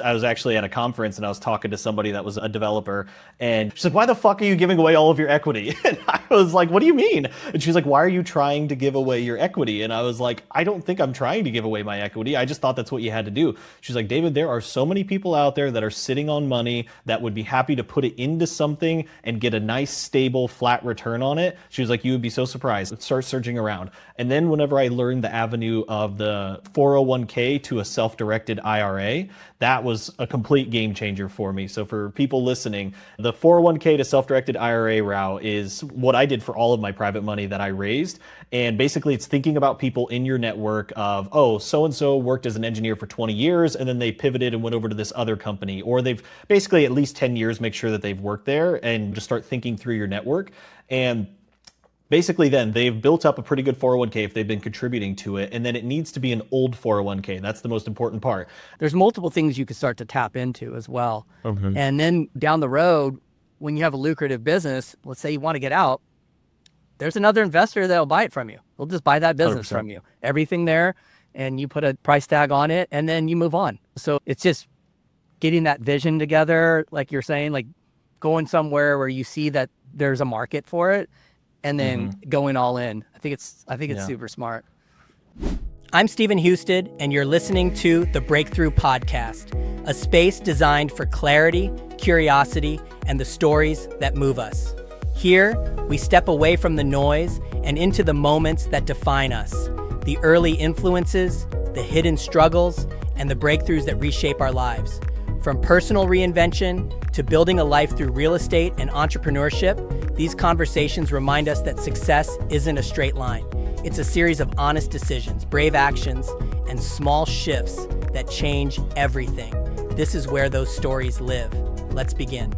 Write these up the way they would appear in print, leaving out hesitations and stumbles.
I was actually at a conference and I was talking to somebody that was a developer, and she's like, why the fuck are you giving away all of your equity? And I was like, what do you mean? And she's like, why are you trying to give away your equity? And I was like, I don't think I'm trying to give away my equity. I just thought that's what you had to do. She's like, David, there are so many people out there that are sitting on money that would be happy to put it into something and get a nice, stable, flat return on it. She was like, you would be so surprised. Start searching around. And then whenever I learned the avenue of the 401k to a self-directed IRA, that was a complete game changer for me. So for people listening, the 401k to self-directed IRA route is what I did for all of my private money that I raised. And basically it's thinking about people in your network of, oh, so-and-so worked as an engineer for 20 years and then they pivoted and went over to this other company, or they've basically at least 10 years, make sure that they've worked there, and just start thinking through your network. And basically then they've built up a pretty good 401k if they've been contributing to it, and then it needs to be an old 401k. That's the most important part. There's multiple things you can start to tap into as well. And then down the road, when you have a lucrative business, let's say you want to get out, there's another investor that'll buy it from you. They'll just buy that business 100%. from you. Everything there, and you put a price tag on it, and then you move on. So it's just getting that vision together, like you're saying, like going somewhere where you see that there's a market for it, and then going all in. I think it's super smart. I'm Stephen Husted, and you're listening to the Breakthrough Podcast, a space designed for clarity, curiosity, and the stories that move us. Here, we step away from the noise and into the moments that define us, the early influences, the hidden struggles, and the breakthroughs that reshape our lives. From personal reinvention to building a life through real estate and entrepreneurship, these conversations remind us that success isn't a straight line. It's a series of honest decisions, brave actions, and small shifts that change everything. This is where those stories live. Let's begin.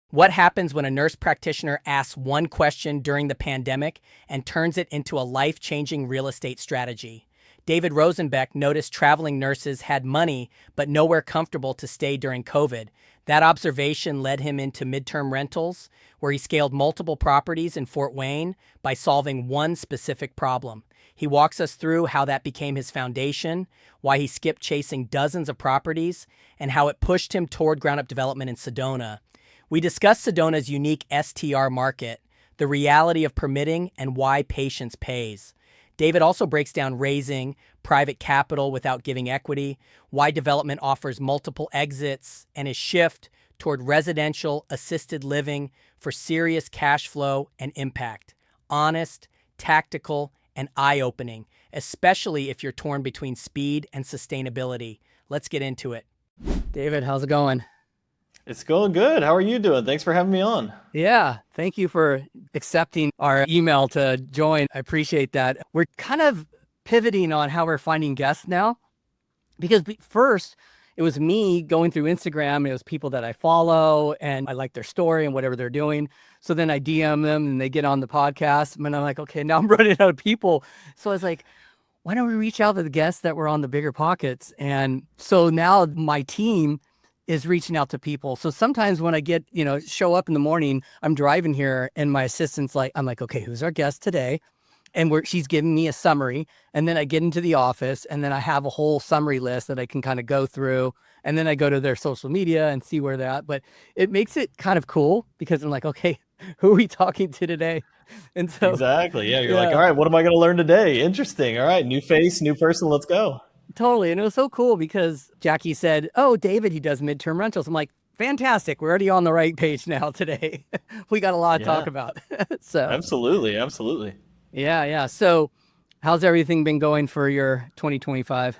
What happens when a nurse practitioner asks one question during the pandemic and turns it into a life-changing real estate strategy? David Rosenbeck noticed traveling nurses had money, but nowhere comfortable to stay during COVID. That observation led him into Midterm Rentals, where he scaled multiple properties in Fort Wayne by solving one specific problem. He walks us through how that became his foundation, why he skipped chasing dozens of properties, and how it pushed him toward ground-up development in Sedona. We discuss Sedona's unique STR market, the reality of permitting, and why patience pays. David also breaks down raising private capital without giving equity, why development offers multiple exits, and his shift toward residential assisted living for serious cash flow and impact. Honest, tactical, and eye-opening, especially if you're torn between speed and sustainability. Let's get into it. David, how's it going? It's going good. How are you doing? Thanks for having me on. Yeah, thank you for accepting our email to join. I appreciate that. We're kind of pivoting on how we're finding guests now, because first it was me going through Instagram. It was people that I follow and I like their story and whatever they're doing. So then I DM them and they get on the podcast, and I'm like, okay, now I'm running out of people. So I was like, why don't we reach out to the guests that were on the Bigger Pockets? And so now my team is reaching out to people. So sometimes when I get, show up in the morning, I'm driving here and my assistant's like, I'm like, okay, who's our guest today? And she's giving me a summary. And then I get into the office and then I have a whole summary list that I can kind of go through. And then I go to their social media and see where they're at. But it makes it kind of cool because I'm like, okay, who are we talking to today? And so Exactly. Yeah. You're like, all right, what am I going to learn today? Interesting. All right. New face, new person. Let's go. Totally. And it was so cool because Jackie said, oh, David, he does midterm rentals. I'm like, fantastic. We're already on the right page now today. We got a lot to talk about. So Absolutely. Yeah. So how's everything been going for your 2025?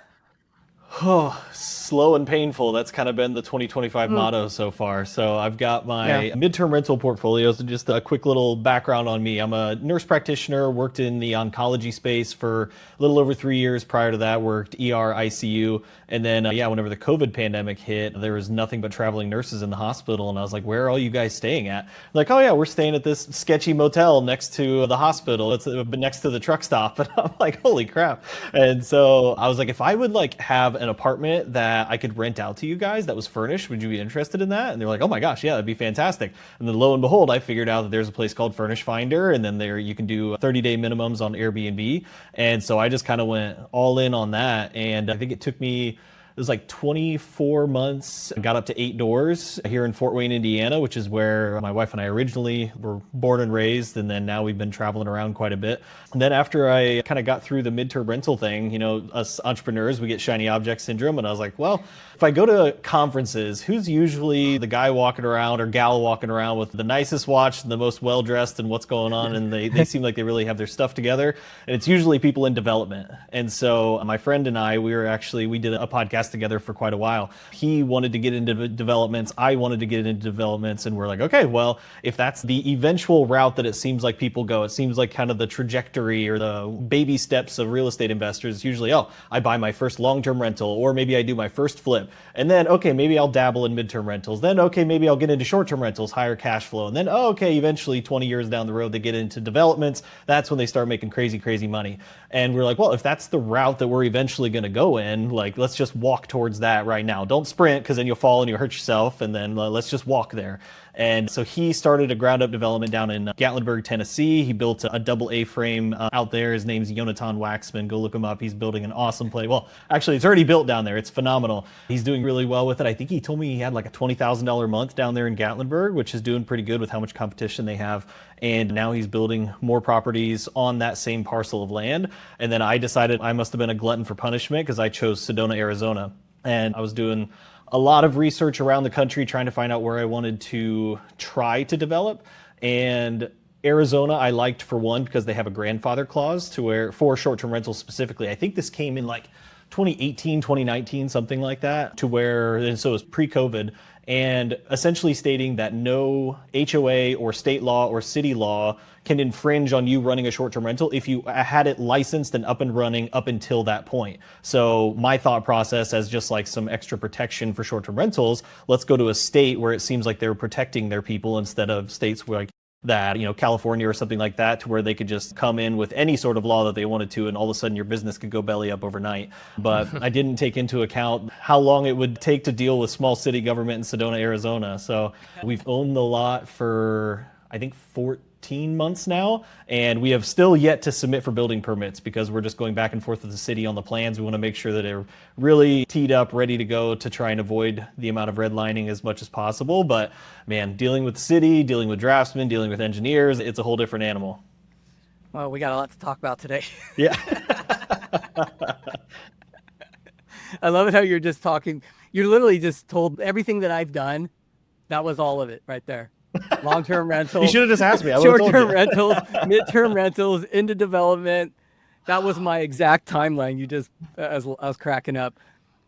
Oh, slow and painful. That's kind of been the 2025 motto so far. So I've got my midterm rental portfolio. So just a quick little background on me. I'm a nurse practitioner, worked in the oncology space for a little over 3 years. Prior to that, worked ER, ICU. And then, whenever the COVID pandemic hit, there was nothing but traveling nurses in the hospital. And I was like, where are all you guys staying at? Like, oh yeah, we're staying at this sketchy motel next to the hospital. It's next to the truck stop. And I'm like, holy crap. And so I was like, if I would have an apartment that I could rent out to you guys that was furnished, would you be interested in that? And they're like, oh my gosh, yeah, that'd be fantastic. And then lo and behold, I figured out that there's a place called Furnish Finder, and then there you can do 30-day minimums on Airbnb. And so I just kind of went all in on that. And I think it took me It was like 24 months. I got up to 8 doors here in Fort Wayne, Indiana, which is where my wife and I originally were born and raised. And then now we've been traveling around quite a bit. And then after I kind of got through the midterm rental thing, you know, us entrepreneurs, we get shiny object syndrome. And I was like, well, if I go to conferences, who's usually the guy walking around or gal walking around with the nicest watch and the most well-dressed and what's going on? And they seem like they really have their stuff together. And it's usually people in development. And so my friend and I, we did a podcast together for quite a while. He wanted to get into developments. I wanted to get into developments. And we're like, okay, well, if that's the eventual route that it seems like people go, it seems like kind of the trajectory or the baby steps of real estate investors. Usually, oh, I buy my first long-term rental, or maybe I do my first flip. And then, okay, maybe I'll dabble in midterm rentals. Then, okay, maybe I'll get into short-term rentals, higher cash flow. And then, oh, okay, eventually 20 years down the road, they get into developments. That's when they start making crazy, crazy money. And we're like, well, if that's the route that we're eventually going to go in, like, let's just walk towards that right now. Don't sprint, because then you'll fall and you'll hurt yourself. And then let's just walk there. And so he started a ground up development down in Gatlinburg, Tennessee. He built a double A-frame out there. His name's Yonatan Waxman. Go look him up. He's building an awesome place. Well, actually, it's already built down there. It's phenomenal. He's doing really well with it. I think he told me he had like a $20,000 a month down there in Gatlinburg, which is doing pretty good with how much competition they have. And now he's building more properties on that same parcel of land. And then I decided I must have been a glutton for punishment because I chose Sedona, Arizona. And I was doing a lot of research around the country trying to find out where I wanted to try to develop. And Arizona I liked, for one, because they have a grandfather clause to where, for short-term rentals specifically, I think this came in like 2018, 2019, something like that, to where, and so it was pre-COVID, and essentially stating that no HOA or state law or city law can infringe on you running a short-term rental if you had it licensed and up and running up until that point. So my thought process, as just like some extra protection for short-term rentals, let's go to a state where it seems like they're protecting their people instead of states where, like, that, you know, California or something like that, to where they could just come in with any sort of law that they wanted to, and all of a sudden your business could go belly up overnight. But I didn't take into account how long it would take to deal with small city government in Sedona, Arizona. So we've owned the lot for, I think, 14 months now, and we have still yet to submit for building permits because we're just going back and forth with the city on the plans. We want to make sure that they're really teed up, ready to go, to try and avoid the amount of redlining as much as possible. But man, dealing with the city, dealing with draftsmen, dealing with engineers, it's a whole different animal. Well, we got a lot to talk about today. Yeah. I love it how you're just talking. You literally just told everything that I've done. That was all of it right there. Long-term rentals. You should have just asked me. Short-term rentals, midterm rentals, into development. That was my exact timeline. You just, as I was cracking up.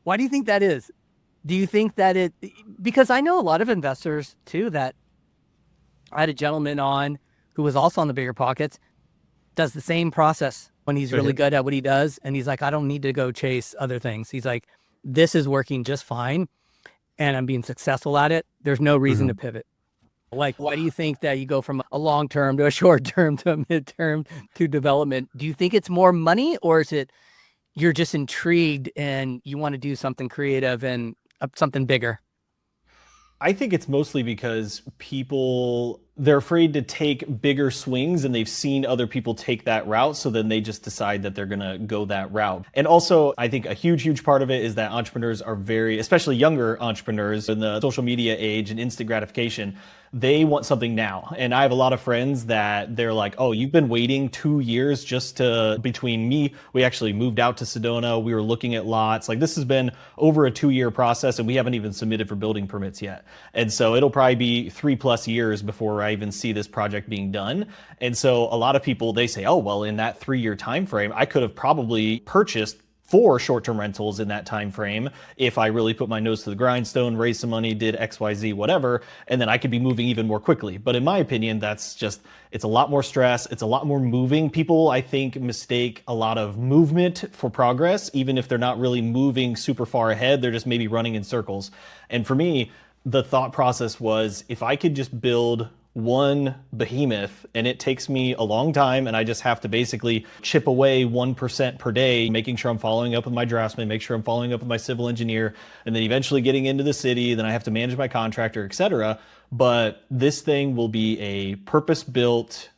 Why do you think that is? Do you think that because I know a lot of investors too, that I had a gentleman on who was also on the Bigger Pockets, does the same process when he's really good at what he does. And he's like, I don't need to go chase other things. He's like, this is working just fine and I'm being successful at it. There's no reason to pivot. Like, why do you think that you go from a long-term to a short-term to a midterm to development? Do you think it's more money, or is it you're just intrigued and you want to do something creative and something bigger? I think it's mostly because they're afraid to take bigger swings and they've seen other people take that route. So then they just decide that they're going to go that route. And also, I think a huge part of it is that entrepreneurs are especially younger entrepreneurs in the social media age and instant gratification, they want something now. And I have a lot of friends that they're like, oh, you've been waiting 2 years between me. We actually moved out to Sedona. We were looking at lots. Like, this has been over a 2-year process and we haven't even submitted for building permits yet. And so it'll probably be 3+ years before I even see this project being done. And so a lot of people, they say, oh, well, in that 3-year time frame, I could have probably purchased 4 short-term rentals in that time frame if I really put my nose to the grindstone, raised some money, did XYZ, whatever, and then I could be moving even more quickly. But in my opinion, it's a lot more stress. It's a lot more moving. People, I think, mistake a lot of movement for progress, even if they're not really moving super far ahead. They're just maybe running in circles. And for me, the thought process was, if I could just build one behemoth and it takes me a long time and I just have to basically chip away 1% per day, making sure I'm following up with my draftsman, make sure I'm following up with my civil engineer, and then eventually getting into the city, then I have to manage my contractor, etc. But this thing will be a purpose-built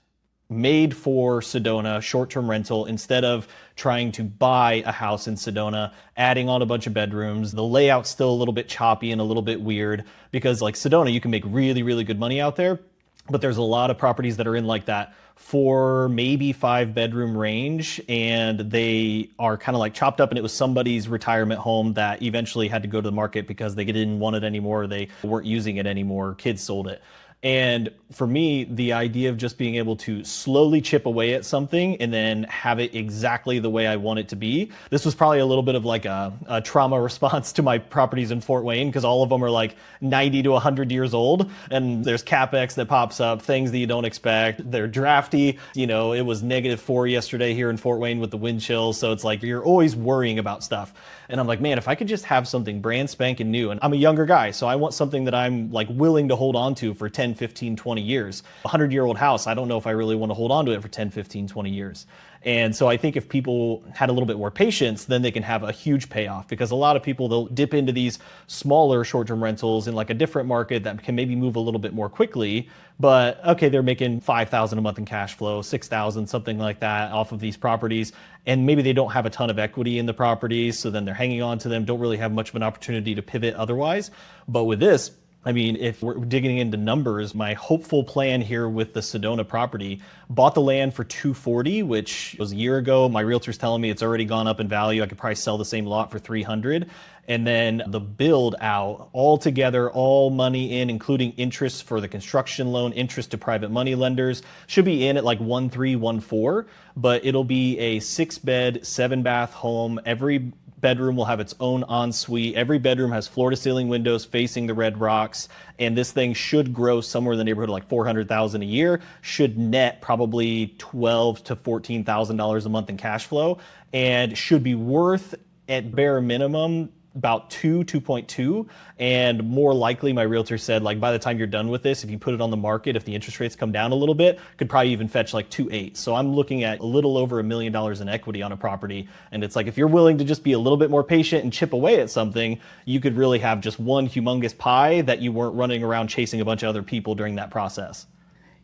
made for Sedona, short-term rental, instead of trying to buy a house in Sedona, adding on a bunch of bedrooms. The layout's still a little bit choppy and a little bit weird because like Sedona, you can make really, really good money out there. But there's a lot of properties that are in like that 4, maybe 5 bedroom range, and they are kind of like chopped up, and it was somebody's retirement home that eventually had to go to the market because they didn't want it anymore. They weren't using it anymore. Kids sold it. And for me, the idea of just being able to slowly chip away at something and then have it exactly the way I want it to be. This was probably a little bit of like a trauma response to my properties in Fort Wayne, because all of them are like 90 to 100 years old. And there's CapEx that pops up, things that you don't expect. They're drafty. You know, it was -4 yesterday here in Fort Wayne with the wind chills. So it's like you're always worrying about stuff. And I'm like, man, if I could just have something brand spanking new, and I'm a younger guy, so I want something that I'm like willing to hold on to for 10, 15, 20 years. A 100-year-old house, I don't know if I really want to hold on to it for 10, 15, 20 years. And so I think if people had a little bit more patience, then they can have a huge payoff, because a lot of people, they'll dip into these smaller short-term rentals in like a different market that can maybe move a little bit more quickly. But okay, they're making $5,000 a month in cash flow, $6,000, something like that off of these properties. And maybe they don't have a ton of equity in the properties. So then they're hanging on to them, don't really have much of an opportunity to pivot otherwise. But with this, I mean, if we're digging into numbers, my hopeful plan here with the Sedona property, bought the land for $240, which was a year ago. My realtor's telling me it's already gone up in value. I could probably sell the same lot for $300. And then the build out all together, all money in, including interest for the construction loan, interest to private money lenders, should be in at like 1.3, 1.4, but it'll be a 6-bed, 7-bath home. Every bedroom will have its own ensuite. Every bedroom has floor-to-ceiling windows facing the Red Rocks, and this thing should grow somewhere in the neighborhood of like $400,000 a year. Should net probably $12,000 to $14,000 a month in cash flow, and should be worth at bare minimum about 2.2, and more likely, my realtor said, like by the time you're done with this, if you put it on the market, if the interest rates come down a little bit, could probably even fetch like 2.8. So I'm looking at a little over $1 million in equity on a property. And it's like, if you're willing to just be a little bit more patient and chip away at something, you could really have just one humongous pie that you weren't running around chasing a bunch of other people during that process.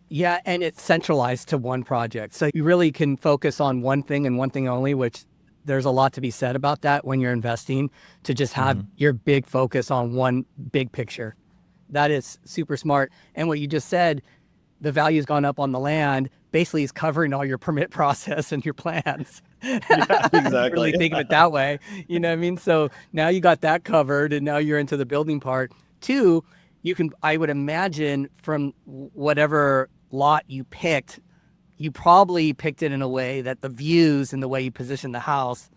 Yeah, and it's centralized to one project. So you really can focus on one thing and one thing only, which there's a lot to be said about that when you're investing, to just have your big focus on one big picture. That is super smart. And what you just said, the value's gone up on the land, basically is covering all your permit process and your plans. Yeah, exactly. Really think of it that way. You know what I mean? So now you got that covered, and now you're into the building part. Two, you can, I would imagine, from whatever lot you picked, you probably picked it in a way that the views and the way you position the house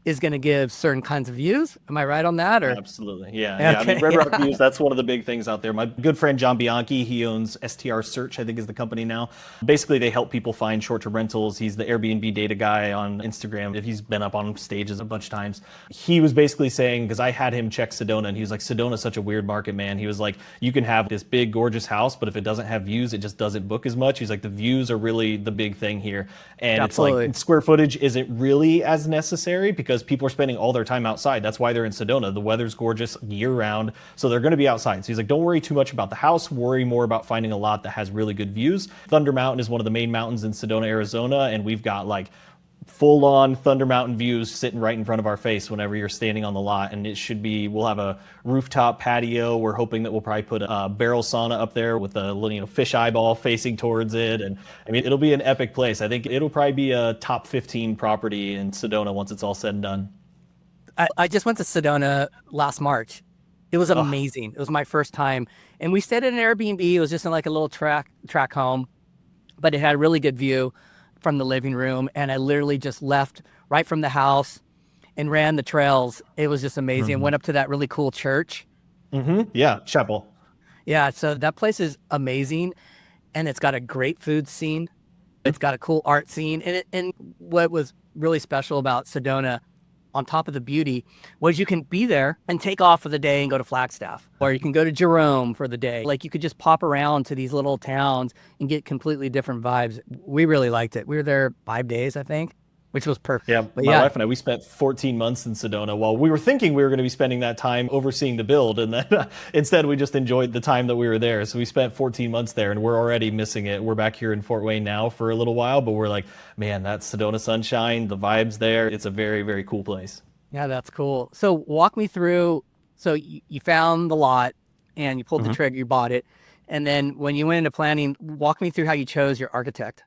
is going to give certain kinds of views. Am I right on that? Or absolutely, yeah. I mean, Red Rock Views, that's one of the big things out there. My good friend John Bianchi, he owns STR Search, I think is the company now. Basically, they help people find short-term rentals. He's the Airbnb data guy on Instagram. He's been up on stages a bunch of times. He was basically saying, because I had him check Sedona, and he was like, Sedona's such a weird market, man. He was like, you can have this big, gorgeous house, but if it doesn't have views, it just doesn't book as much. He's like, the views are really the big thing here. And Absolutely. It's like, square footage isn't really as necessary because people are spending all their time outside. That's why they're in Sedona. The weather's gorgeous year round, so they're going to be outside. So he's like, don't worry too much about the house, worry more about finding a lot that has really good views. Thunder Mountain is one of the main mountains in Sedona, Arizona, and we've got like full-on Thunder Mountain views sitting right in front of our face whenever you're standing on the lot. And it should be, we'll have a rooftop patio. We're hoping that we'll probably put a barrel sauna up there with a little, fish eyeball facing towards it. And I mean, it'll be an epic place. I think it'll probably be a top 15 property in Sedona once it's all said and done. I just went to Sedona last March. It was amazing. It was my first time. And we stayed at an Airbnb. It was just in like a little track home, but it had a really good view from the living room. And I literally just left right from the house and ran the trails. It was just amazing. Went up to that really cool church. Yeah, chapel. Yeah, so that place is amazing. And it's got a great food scene. It's got a cool art scene. And what was really special about Sedona, on top of the beauty, was you can be there and take off for the day and go to Flagstaff, or you can go to Jerome for the day. Like, you could just pop around to these little towns and get completely different vibes. We really liked it. We were there 5 days, I think. which was perfect. Yeah, But my yeah, wife and I, we spent 14 months in Sedona while we were thinking we were going to be spending that time overseeing the build. And then instead, we just enjoyed the time that we were there. So we spent 14 months there and we're already missing it. We're back here in Fort Wayne now for a little while, but we're like, man, that Sedona sunshine, the vibes there. It's a very, very cool place. yeah, that's cool. So walk me through. So you found the lot and you pulled the trigger, you bought it. And then when you went into planning, walk me through how you chose your architect.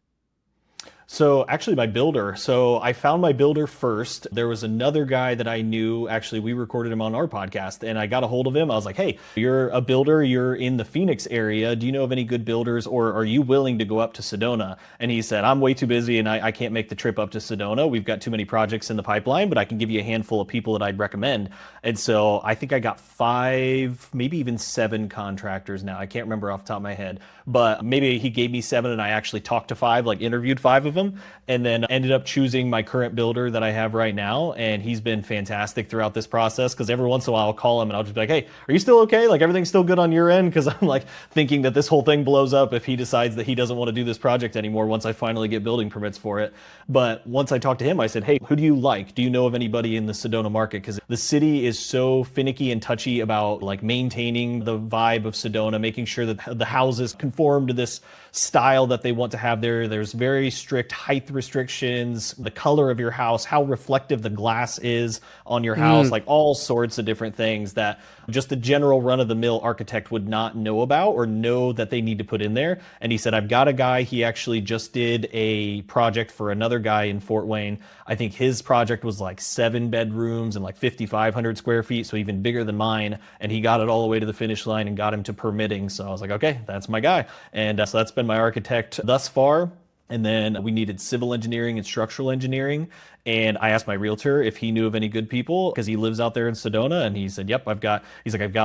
So actually my builder, so I found my builder first. There was another guy that I knew, actually we recorded him on our podcast and I got a hold of him. I was like, hey, you're a builder, you're in the Phoenix area. Do you know of any good builders or are you willing to go up to Sedona? And he said, I'm way too busy and I can't make the trip up to Sedona. We've got too many projects in the pipeline, but I can give you a handful of people that I'd recommend. And so I think I got 5, maybe even 7 contractors now. I can't remember off the top of my head, but maybe he gave me 7 and I actually talked to 5, like interviewed 5 of them, and then ended up choosing my current builder that I have right now. And he's been fantastic throughout this process because every once in a while I'll call him and I'll just be like, hey, are you still okay? Like everything's still good on your end? Because I'm like thinking that this whole thing blows up if he decides that he doesn't want to do this project anymore once I finally get building permits for it. But once I talked to him, I said, hey, who do you like? Do you know of anybody in the Sedona market? Because the city is so finicky and touchy about like maintaining the vibe of Sedona, making sure that the houses conform to this style that they want to have there. There's very strict height restrictions, the color of your house, how reflective the glass is on your house, like all sorts of different things that just a general run-of-the-mill architect would not know about or know that they need to put in there. And he said, I've got a guy, he actually just did a project for another guy in Fort Wayne. I think his project was like 7 bedrooms and like 5,500 square feet, so even bigger than mine. And he got it all the way to the finish line and got him to permitting. So I was like, okay, that's my guy. And so that's been my architect thus far. And then we needed civil engineering and structural engineering. And I asked my realtor if he knew of any good people because he lives out there in Sedona. And he said, yep, I've got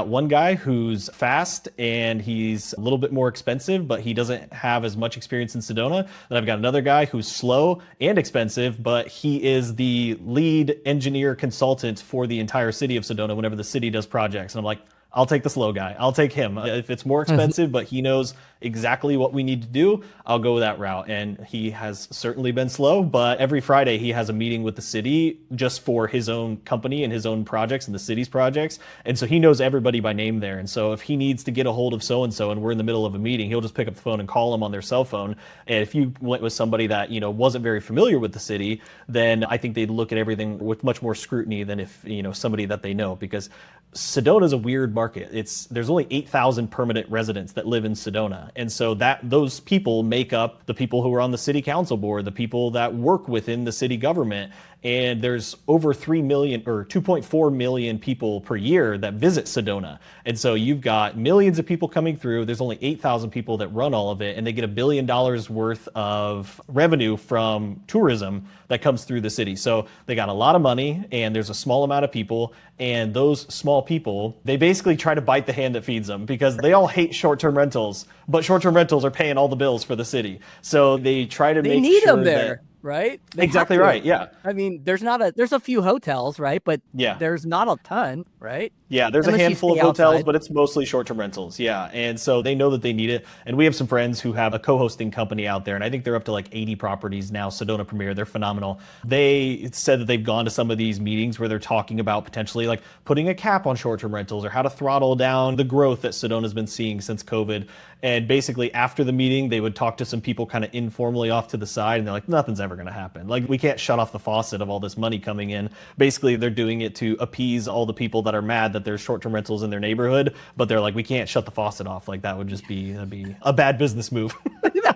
one guy who's fast and he's a little bit more expensive, but he doesn't have as much experience in Sedona. Then I've got another guy who's slow and expensive, but he is the lead engineer consultant for the entire city of Sedona whenever the city does projects. And I'm like, I'll take the slow guy. I'll take him. If it's more expensive, but he knows exactly what we need to do, I'll go that route. And he has certainly been slow, but every Friday he has a meeting with the city just for his own company and his own projects and the city's projects. And so he knows everybody by name there. And so if he needs to get a hold of so-and-so and we're in the middle of a meeting, he'll just pick up the phone and call them on their cell phone. And if you went with somebody that, wasn't very familiar with the city, then I think they'd look at everything with much more scrutiny than if, somebody that they know, because Sedona is a weird market. There's only 8,000 permanent residents that live in Sedona. And so those people make up the people who are on the city council board, the people that work within the city government. And there's over 3 million or 2.4 million people per year that visit Sedona. And so you've got millions of people coming through. There's only 8,000 people that run all of it, and they get $1 billion worth of revenue from tourism that comes through the city. So they got a lot of money, and there's a small amount of people. And those small people, they basically try to bite the hand that feeds them because they all hate short-term rentals, but short-term rentals are paying all the bills for the city. So they try to make need sure them there. that Right? Exactly right. Yeah. I mean, there's a few hotels, right? But yeah, there's not a ton, right? Yeah, there's Unless a handful of hotels, outside. but it's mostly short-term rentals. Yeah. And so they know that they need it. And we have some friends who have a co-hosting company out there, and I think they're up to like 80 properties now, Sedona Premier. They're phenomenal. They said that they've gone to some of these meetings where they're talking about potentially like putting a cap on short-term rentals or how to throttle down the growth that Sedona's been seeing since COVID. And basically after the meeting, they would talk to some people kind of informally off to the side, and they're like, nothing's ever going to happen. Like, we can't shut off the faucet of all this money coming in. Basically, they're doing it to appease all the people that are mad that there's short-term rentals in their neighborhood, but they're like, we can't shut the faucet off. Like, that'd be a bad business move.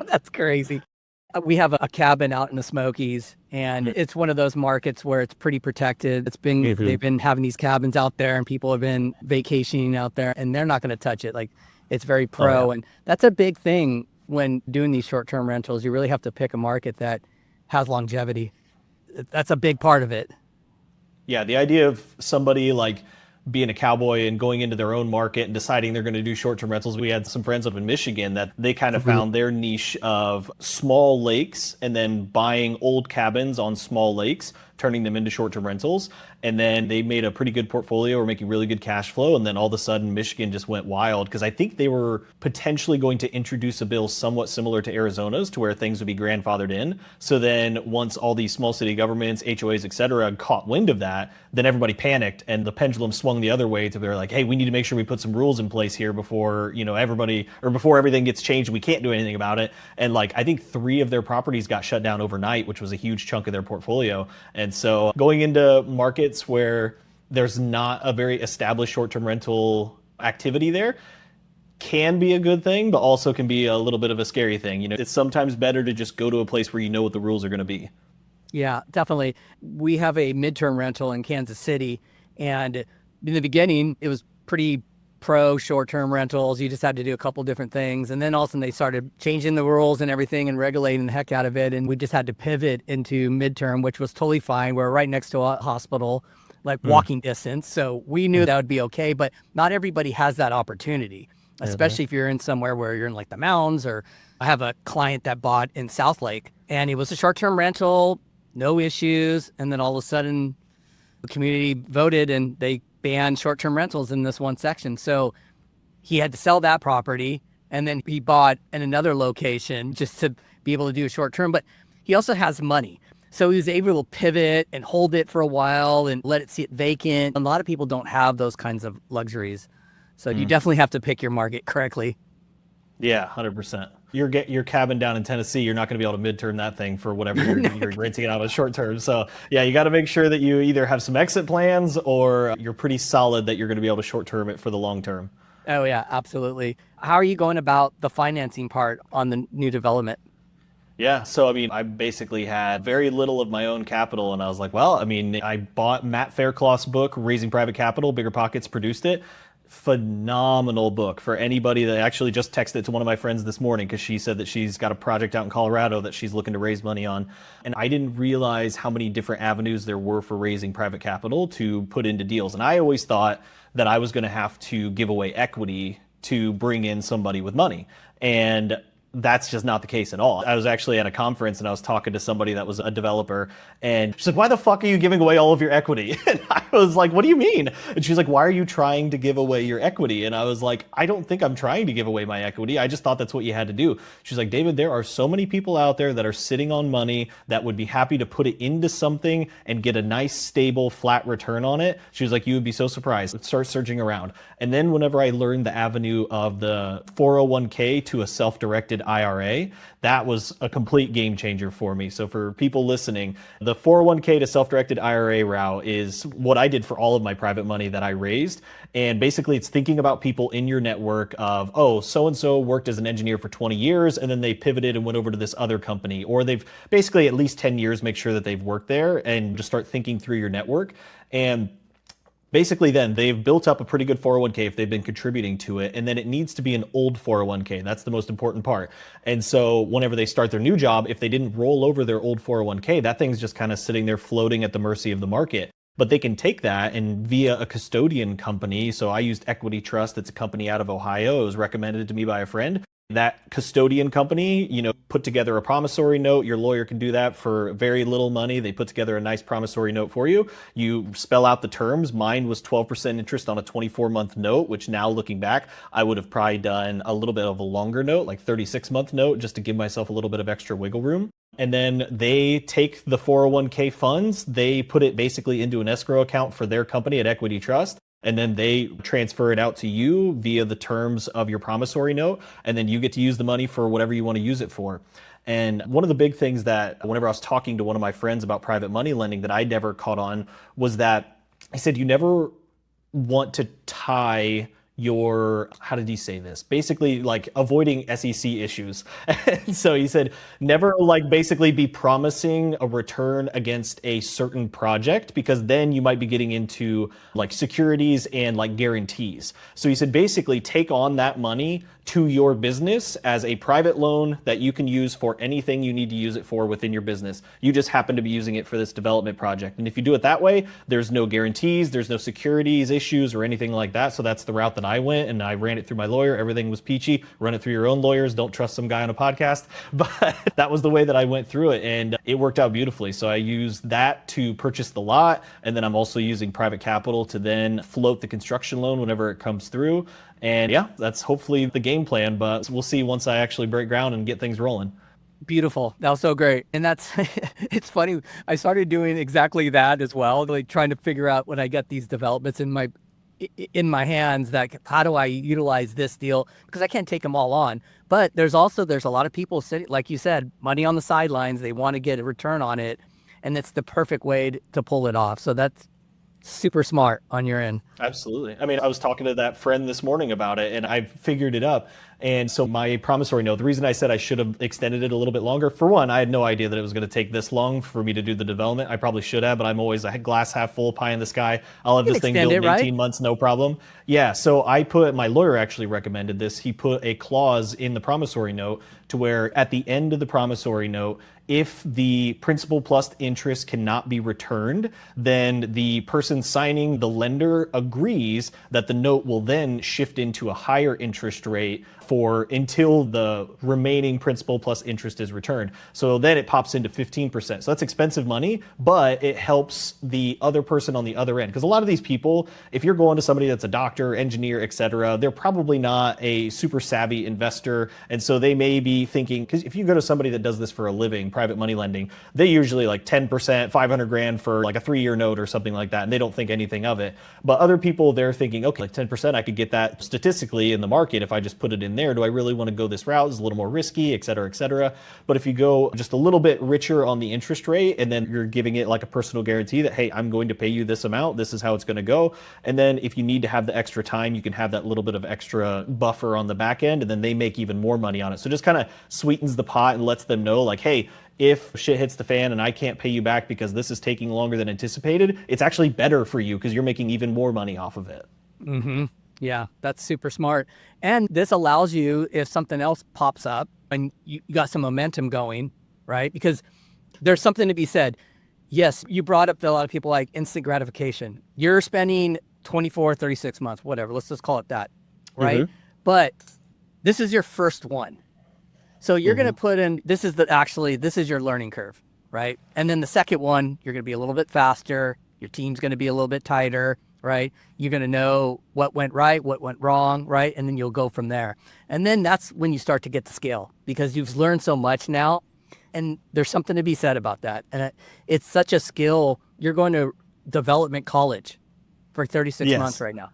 That's crazy. We have a cabin out in the Smokies, and it's one of those markets where it's pretty protected. They've been having these cabins out there, and people have been vacationing out there, and they're not going to touch it. Like, it's very pro. Oh, yeah. And that's a big thing when doing these short-term rentals. You really have to pick a market that has longevity. That's a big part of it. Yeah, the idea of somebody like being a cowboy and going into their own market and deciding they're going to do short-term rentals. We had some friends up in Michigan that they kind of found their niche of small lakes and then buying old cabins on small lakes, turning them into short-term rentals. And then they made a pretty good portfolio, were making really good cash flow. And then all of a sudden, Michigan just went wild because I think they were potentially going to introduce a bill somewhat similar to Arizona's to where things would be grandfathered in. So then once all these small city governments, HOAs, et cetera, caught wind of that, then everybody panicked and the pendulum swung the other way to they're like, hey, we need to make sure we put some rules in place here before, everybody, or before everything gets changed, we can't do anything about it. And like, I think 3 of their properties got shut down overnight, which was a huge chunk of their portfolio. And so going into markets where there's not a very established short-term rental activity there can be a good thing, but also can be a little bit of a scary thing. It's sometimes better to just go to a place where you know what the rules are going to be. Yeah, definitely. We have a midterm rental in Kansas City, and in the beginning, it was pretty pro short-term rentals. You just had to do a couple different things. And then all of a sudden they started changing the rules and everything and regulating the heck out of it. And we just had to pivot into midterm, which was totally fine. We're right next to a hospital, like walking distance. So we knew that would be okay, but not everybody has that opportunity, especially if you're in somewhere where you're in like the mountains. Or I have a client that bought in South Lake and it was a short-term rental, no issues. And then all of a sudden the community voted and they banned short-term rentals in this one section. So he had to sell that property and then he bought in another location just to be able to do a short-term, but he also has money. So he was able to pivot and hold it for a while and let it sit vacant. A lot of people don't have those kinds of luxuries. So you definitely have to pick your market correctly. Yeah, 100%. Your cabin down in Tennessee, you're not going to be able to midterm that thing for whatever you're renting it out of short term. So yeah, you got to make sure that you either have some exit plans or you're pretty solid that you're going to be able to short term it for the long term. Oh yeah, absolutely. How are you going about the financing part on the new development? Yeah, so I basically had very little of my own capital, and I was like, well, I bought Matt Fairclough's book, Raising Private Capital. Bigger Pockets produced it. Phenomenal book for anybody. That actually just texted it to one of my friends this morning because she said that she's got a project out in Colorado that she's looking to raise money on. And I didn't realize how many different avenues there were for raising private capital to put into deals. And I always thought that I was going to have to give away equity to bring in somebody with money. And that's just not the case at all. I was actually at a conference and I was talking to somebody that was a developer and she's like, why the fuck are you giving away all of your equity? And I was like, what do you mean? And she's like, why are you trying to give away your equity? And I was like, I don't think I'm trying to give away my equity. I just thought that's what you had to do. She's like, David, there are so many people out there that are sitting on money that would be happy to put it into something and get a nice, stable, flat return on it. She was like, you would be so surprised. Start searching around. And then whenever I learned the avenue of the 401k to a self-directed IRA, that was a complete game changer for me. So for people listening, the 401k to self-directed IRA route is what I did for all of my private money that I raised. And basically it's thinking about people in your network of, oh, so-and-so worked as an engineer for 20 years and then they pivoted and went over to this other company, or they've basically at least 10 years, make sure that they've worked there, and just start thinking through your network. And basically then they've built up a pretty good 401k if they've been contributing to it, and then it needs to be an old 401k. That's the most important part. And so whenever they start their new job, if they didn't roll over their old 401k, that thing's just kind of sitting there floating at the mercy of the market. But they can take that and via a custodian company. So I used Equity Trust. It's a company out of Ohio. It was recommended to me by a friend. That custodian company, put together a promissory note. Your lawyer can do that for very little money. They put together a nice promissory note for you. You spell out the terms. Mine was 12% interest on a 24-month note, which now looking back, I would have probably done a little bit of a longer note, like 36-month note, just to give myself a little bit of extra wiggle room. And then they take the 401k funds, they put it basically into an escrow account for their company at Equity Trust. And then they transfer it out to you via the terms of your promissory note. And then you get to use the money for whatever you want to use it for. And one of the big things that whenever I was talking to one of my friends about private money lending that I never caught on was that I said, you never want to tie your, how did he say this? Basically like avoiding SEC issues. And so he said, never basically be promising a return against a certain project, because then you might be getting into securities and guarantees. So he said, basically take on that money to your business as a private loan that you can use for anything you need to use it for within your business. You just happen to be using it for this development project. And if you do it that way, there's no guarantees, there's no securities issues or anything like that. So that's the route that that I went and I ran it through my lawyer. Everything was peachy. Run it through your own lawyers. Don't trust some guy on a podcast. But that was the way that I went through it, and it worked out beautifully. So I used that to purchase the lot, and then I'm also using private capital to then float the construction loan whenever it comes through. And yeah, that's hopefully the game plan, but we'll see once I actually break ground and get things rolling. Beautiful. That was so great. And that's, it's funny. I started doing exactly that as well, like trying to figure out when I get these developments in my hands, that how do I utilize this deal? Because I can't take them all on. But there's a lot of people sitting, like you said, money on the sidelines. They want to get a return on it. And it's the perfect way to pull it off. So that's super smart on your end. Absolutely. I mean, I was talking to that friend this morning about it, and I figured it up. And so my promissory note, the reason I said I should have extended it a little bit longer, for one, I had no idea that it was going to take this long for me to do the development. I probably should have, but I'm always a glass half full, pie in the sky. I'll have this thing built in 18 months, no problem. Yeah, so my lawyer actually recommended this. He put a clause in the promissory note to where at the end of the promissory note, if the principal plus interest cannot be returned, then the person signing, the lender, agrees that the note will then shift into a higher interest rate until the remaining principal plus interest is returned. So then it pops into 15%. So that's expensive money, but it helps the other person on the other end. Because a lot of these people, if you're going to somebody that's a doctor, engineer, etc., they're probably not a super savvy investor. And so they may be thinking, because if you go to somebody that does this for a living, private money lending, they usually like 10%, 500 grand for like a 3-year note or something like that. And they don't think anything of it. But other people, they're thinking, okay, like 10%, I could get that statistically in the market if I just put it in there. Do I really want to go this route? It's a little more risky, et cetera, et cetera. But if you go just a little bit richer on the interest rate, and then you're giving it like a personal guarantee that, hey, I'm going to pay you this amount, this is how it's going to go. And then if you need to have the extra time, you can have that little bit of extra buffer on the back end, and then they make even more money on it. So just kind of sweetens the pot and lets them know like, hey, if shit hits the fan and I can't pay you back because this is taking longer than anticipated, it's actually better for you because you're making even more money off of it. Mm-hmm. Yeah, that's super smart. And this allows you, if something else pops up and you got some momentum going, right? Because there's something to be said. Yes, you brought up that a lot of people like instant gratification. You're spending 24, 36 months, whatever. Let's just call it that, right? Mm-hmm. But this is your first one. So you're going to put in, this is your learning curve, right? And then the second one, you're going to be a little bit faster. Your team's going to be a little bit tighter, right? You're going to know what went right, what went wrong, right? And then you'll go from there. And then that's when you start to get the scale because you've learned so much now. And there's something to be said about that. And it's such a skill. You're going to development college for 36 months right now.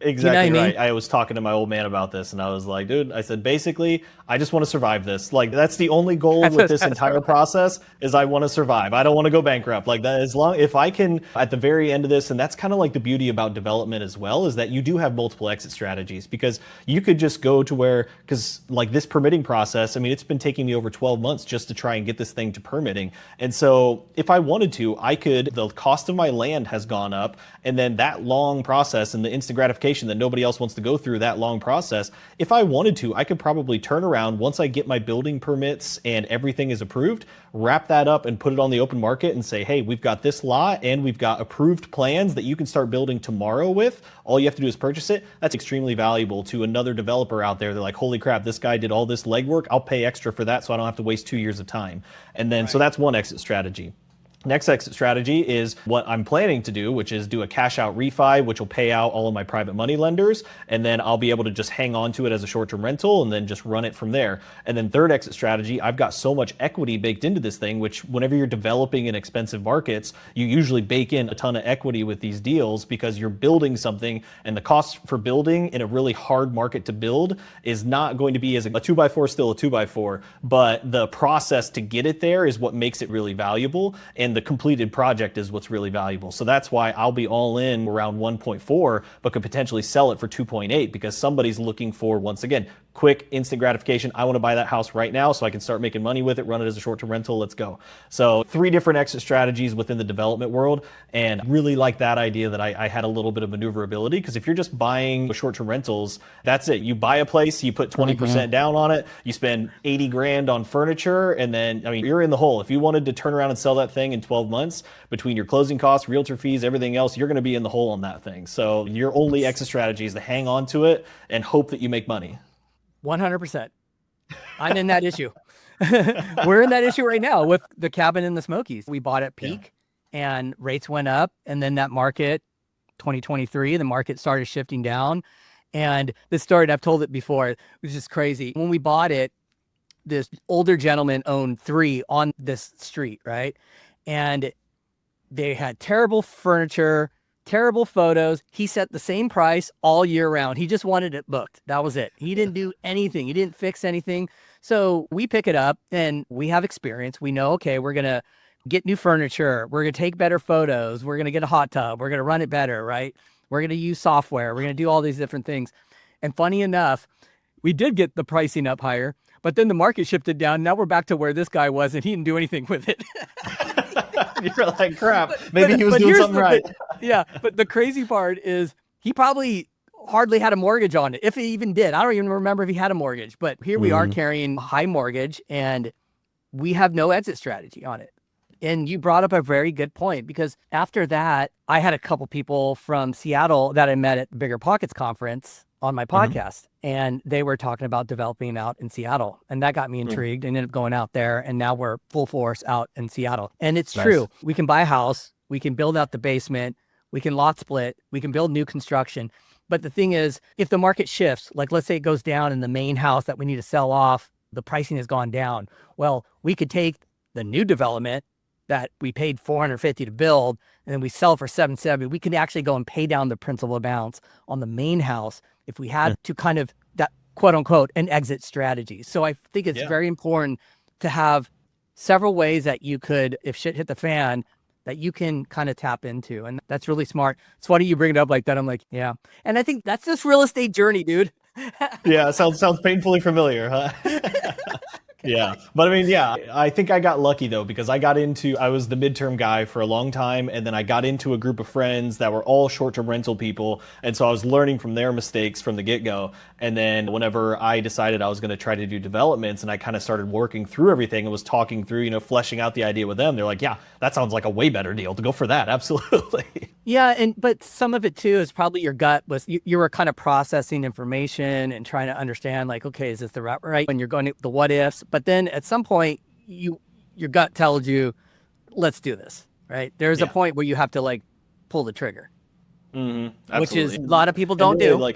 Exactly, you know what I mean? Right. I was talking to my old man about this and I was like, dude, I said, basically, I just want to survive this. Like, that's the only goal with this entire process is I want to survive. I don't want to go bankrupt. Like that, if I can, at the very end of this, and that's kind of like the beauty about development as well, is that you do have multiple exit strategies because you could just go to where, because like this permitting process, I mean, it's been taking me over 12 months just to try and get this thing to permitting. And so if I wanted to, the cost of my land has gone up, and then that long process and the instant gratification that nobody else wants to go through that long process. If I wanted to, I could probably turn around once I get my building permits and everything is approved, wrap that up and put it on the open market and say, hey, we've got this lot and we've got approved plans that you can start building tomorrow with. All you have to do is purchase it. That's extremely valuable to another developer out there. They're like, holy crap, this guy did all this legwork. I'll pay extra for that so I don't have to waste 2 years of time. And then, so that's one exit strategy. Next exit strategy is what I'm planning to do, which is do a cash out refi, which will pay out all of my private money lenders. And then I'll be able to just hang on to it as a short-term rental and then just run it from there. And then third exit strategy, I've got so much equity baked into this thing, which whenever you're developing in expensive markets, you usually bake in a ton of equity with these deals because you're building something and the cost for building in a really hard market to build is not going to be as a 2x4 is still a 2x4, but the process to get it there is what makes it really valuable. And the completed project is what's really valuable. So that's why I'll be all in around 1.4, but could potentially sell it for 2.8 because somebody's looking for, once again, quick, instant gratification. I want to buy that house right now so I can start making money with it, run it as a short-term rental. Let's go. So 3 different exit strategies within the development world. And really like that idea that I had a little bit of maneuverability because if you're just buying short-term rentals, that's it. You buy a place, you put 20% down on it, you spend 80 grand on furniture, and then, I mean, you're in the hole. If you wanted to turn around and sell that thing in 12 months, between your closing costs, realtor fees, everything else, you're going to be in the hole on that thing. So your only exit strategy is to hang on to it and hope that you make money. 100%. I'm in that issue. We're in that issue right now with the cabin in the Smokies. We bought at peak and rates went up. And then that market, 2023, the market started shifting down. And this story, I've told it before, it was just crazy. When we bought it, this older gentleman owned 3 on this street, right? And they had terrible furniture, terrible photos. He set the same price all year round. He just wanted it booked. That was it. He didn't do anything. He didn't fix anything. So we pick it up and we have experience. We know, okay, we're going to get new furniture. We're going to take better photos. We're going to get a hot tub. We're going to run it better, right? We're going to use software. We're going to do all these different things. And funny enough, we did get the pricing up higher, but then the market shifted down. Now we're back to where this guy was and he didn't do anything with it. You're like, crap, maybe he was doing something right. Yeah, but the crazy part is he probably hardly had a mortgage on it, if he even did. I don't even remember if he had a mortgage, but here we are carrying high mortgage and we have no exit strategy on it. And you brought up a very good point, because after that, I had a couple people from Seattle that I met at the Bigger Pockets conference on my podcast, and they were talking about developing out in Seattle. And that got me intrigued and ended up going out there. And now we're full force out in Seattle. And it's true. We can buy a house, we can build out the basement, we can lot split, we can build new construction. But the thing is, if the market shifts, like let's say it goes down in the main house that we need to sell off, the pricing has gone down. Well, we could take the new development that we paid $450 to build, and then we sell for $770. We could actually go and pay down the principal balance on the main house if we had to kind of that quote unquote an exit strategy. So I think it's very important to have several ways that you could, if shit hit the fan, that you can kind of tap into. And that's really smart. It's funny you bring it up like that. I'm like, yeah. And I think that's this real estate journey, dude. Yeah, sounds painfully familiar, huh? Yeah. But I mean, yeah, I think I got lucky though, because I was the midterm guy for a long time. And then I got into a group of friends that were all short-term rental people. And so I was learning from their mistakes from the get-go. And then whenever I decided I was going to try to do developments and I kind of started working through everything and was talking through, fleshing out the idea with them, they're like, yeah, that sounds like a way better deal to go for that. Absolutely. Yeah. But some of it too is probably your gut was you were kind of processing information and trying to understand like, okay, is this the route right? When you're going to the what ifs, but then at some point your gut tells you, let's do this, right? There's a point where you have to like pull the trigger, which is a lot of people don't do.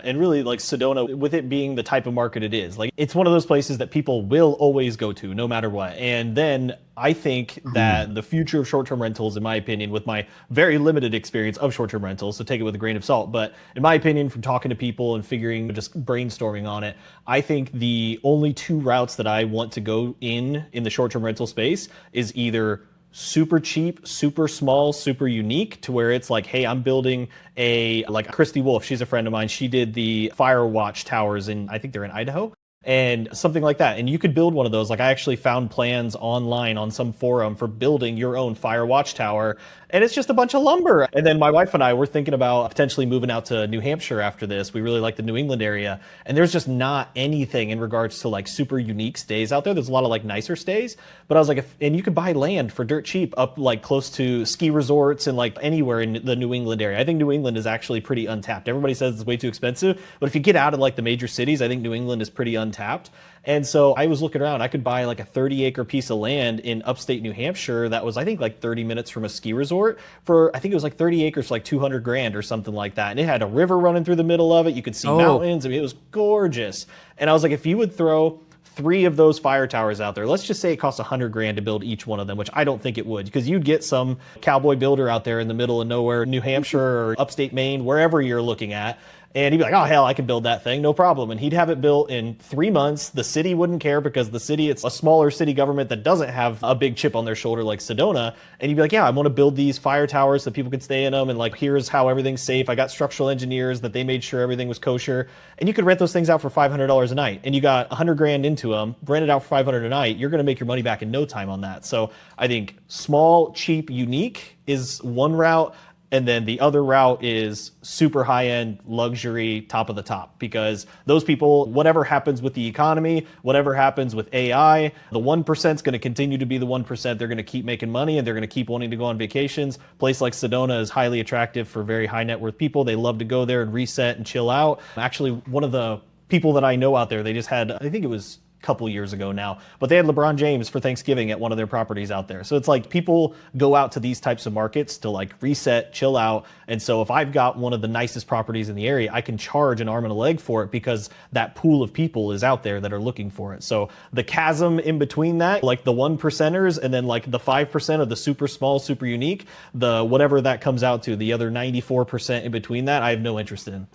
And really like Sedona, with it being the type of market it is, like it's one of those places that people will always go to no matter what. And then I think that the future of short-term rentals, in my opinion, with my very limited experience of short-term rentals, so take it with a grain of salt, but in my opinion, from talking to people and just brainstorming on it, I think the only 2 routes that I want to go in the short-term rental space is either super cheap, super small, super unique, to where it's like, hey, I'm building like Christy Wolf, she's a friend of mine. She did the Fire Watch towers I think they're in Idaho. And something like that. And you could build one of those. Like I actually found plans online on some forum for building your own Fire Watch tower. And it's just a bunch of lumber. And then my wife and I were thinking about potentially moving out to New Hampshire after this. We really like the New England area. And there's just not anything in regards to like super unique stays out there. There's a lot of like nicer stays. But I was like, and you could buy land for dirt cheap up like close to ski resorts and like anywhere in the New England area. I think New England is actually pretty untapped. Everybody says it's way too expensive. But if you get out of like the major cities, I think New England is pretty untapped. And so I was looking around, I could buy like a 30-acre piece of land in upstate New Hampshire that was, I think, like 30 minutes from a ski resort for, I think it was like 30 acres for like 200 grand or something like that. And it had a river running through the middle of it. You could see mountains. I mean, it was gorgeous. And I was like, if you would throw 3 of those fire towers out there, let's just say it costs 100 grand to build each one of them, which I don't think it would, because you'd get some cowboy builder out there in the middle of nowhere, New Hampshire or upstate Maine, wherever you're looking at. And he'd be like, oh, hell, I can build that thing, no problem. And he'd have it built in 3 months. The city wouldn't care, because the city, it's a smaller city government that doesn't have a big chip on their shoulder like Sedona. And you'd be like, yeah, I want to build these fire towers so people can stay in them. And like, here's how everything's safe. I got structural engineers that they made sure everything was kosher. And you could rent those things out for $500 a night. And you got 100 grand into them, rent it out for $500 a night. You're going to make your money back in no time on that. So I think small, cheap, unique is one route. And then the other route is super high end luxury, top of the top, because those people, whatever happens with the economy, whatever happens with AI, the 1% is going to continue to be the 1%. They're going to keep making money and they're going to keep wanting to go on vacations. A place like Sedona is highly attractive for very high net worth people. They love to go there and reset and chill out. Actually, one of the people that I know out there, they just had, I think it was couple years ago now, but they had LeBron James for Thanksgiving at one of their properties out there. So it's like people go out to these types of markets to like reset, chill out. And so if I've got one of the nicest properties in the area, I can charge an arm and a leg for it because that pool of people is out there that are looking for it. So the chasm in between that, like the 1%ers and then like the 5% of the super small, super unique, the whatever that comes out to, the other 94% in between that, I have no interest in.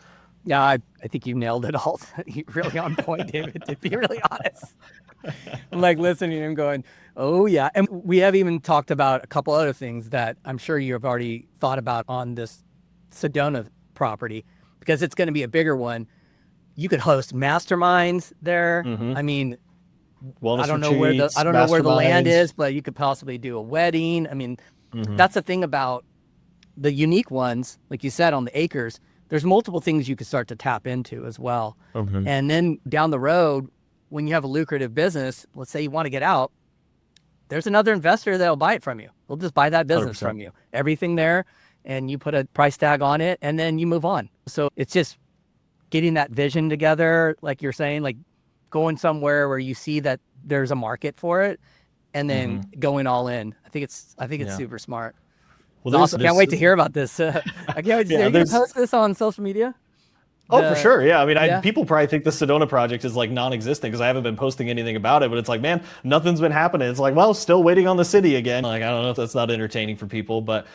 Yeah, I think you nailed it all. You're really on point, David, to be really honest. I'm like listening and going, oh yeah. And we have even talked about a couple other things that I'm sure you've already thought about on this Sedona property, because it's going to be a bigger one. You could host masterminds there. I mean, Wellness I don't know where the land is, but you could possibly do a wedding. I mean, that's the thing about the unique ones, like you said, on the acres. There's multiple things you could start to tap into as well. And then down the road, when you have a lucrative business, let's say you want to get out, there's another investor that'll buy it from you. They'll just buy that business 100%. From you. Everything there, and you put a price tag on it, and then you move on. So it's just getting that vision together, like you're saying, like going somewhere where you see that there's a market for it, and then going all in. I think it's super smart. Well, awesome. Can't wait to hear about this. I can't wait to hear. Are you going to post this on social media? For sure. Yeah. I mean, people probably think the Sedona project is like non-existent because I haven't been posting anything about it, but it's like, man, nothing's been happening. It's like, well, still waiting on the city again. Like, I don't know if that's not entertaining for people, but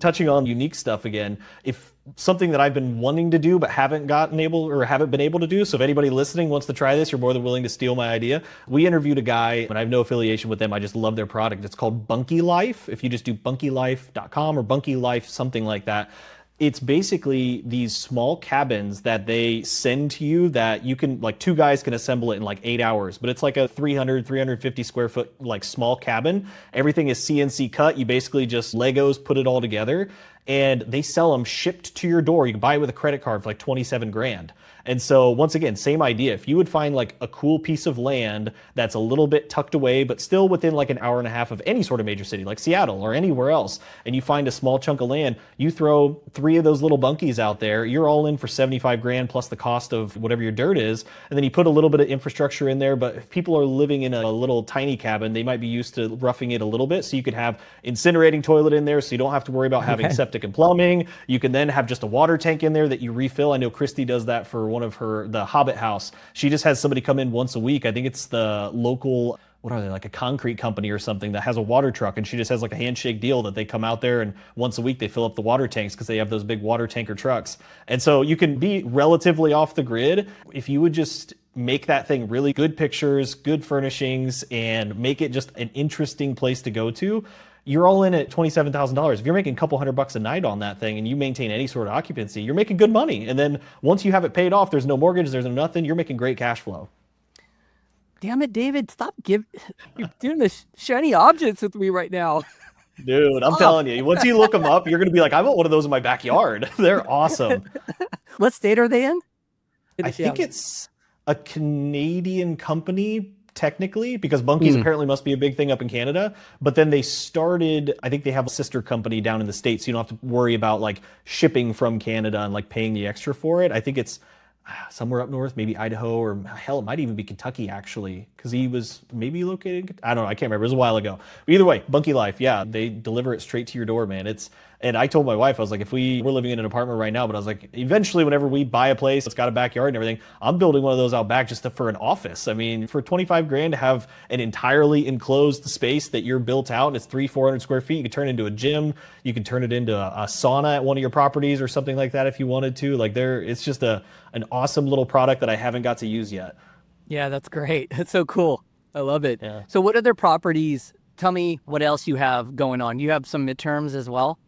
touching on unique stuff again, if something that I've been wanting to do, but haven't been able to do. So if anybody listening wants to try this, you're more than willing to steal my idea. We interviewed a guy and I have no affiliation with them. I just love their product. It's called Bunky Life. If you just do bunkylife.com or Bunky Life, something like that. It's basically these small cabins that they send to you that you can, like, two guys can assemble it in like 8 hours, but it's like a 350 square foot, like, small cabin. Everything is CNC cut. You basically just Legos, put it all together, and they sell them shipped to your door. You can buy it with a credit card for like 27 grand. And so once again, same idea. If you would find like a cool piece of land that's a little bit tucked away, but still within like an hour and a half of any sort of major city, like Seattle or anywhere else, and you find a small chunk of land, you throw 3 of those little bunkies out there, you're all in for 75 grand plus the cost of whatever your dirt is. And then you put a little bit of infrastructure in there. But if people are living in a little tiny cabin, they might be used to roughing it a little bit. So you could have incinerating toilet in there, so you don't have to worry about having septic and plumbing. You can then have just a water tank in there that you refill. I know Christy does that for one of the Hobbit house. She just has somebody come in once a week. I think it's the local, what are they, like a concrete company or something that has a water truck, and she just has like a handshake deal that they come out there and once a week they fill up the water tanks because they have those big water tanker trucks. And so you can be relatively off the grid if you would just make that thing really good pictures, good furnishings, and make it just an interesting place to go to. You're all in at $27,000. If you're making a couple $100 a night on that thing and you maintain any sort of occupancy, you're making good money. And then once you have it paid off, there's no mortgage, there's no nothing, you're making great cash flow. Damn it, David, you're doing this shiny objects with me right now. Dude, I'm telling you, once you look them up, you're going to be like, I want one of those in my backyard. They're awesome. What state are they in? I think it's a Canadian company, technically, because Bunkies apparently must be a big thing up in Canada. But then they started, I think they have a sister company down in the States, so you don't have to worry about like shipping from Canada and like paying the extra for it. I think it's somewhere up north, maybe Idaho, or hell, it might even be Kentucky actually, because he was maybe located, I don't know, I can't remember, it was a while ago. But either way, Bunky Life, yeah, they deliver it straight to your door, man. And I told my wife, I was like, if we're living in an apartment right now, but I was like, eventually whenever we buy a place that's got a backyard and everything, I'm building one of those out back just for an office. I mean, for 25 grand to have an entirely enclosed space that you're built out and it's 300-400 square feet, you could turn it into a gym, you could turn it into a sauna at one of your properties or something like that if you wanted to. Like it's just an awesome little product that I haven't got to use yet. Yeah, that's great. That's so cool. I love it. Yeah. So what other properties, tell me what else you have going on. You have some midterms as well?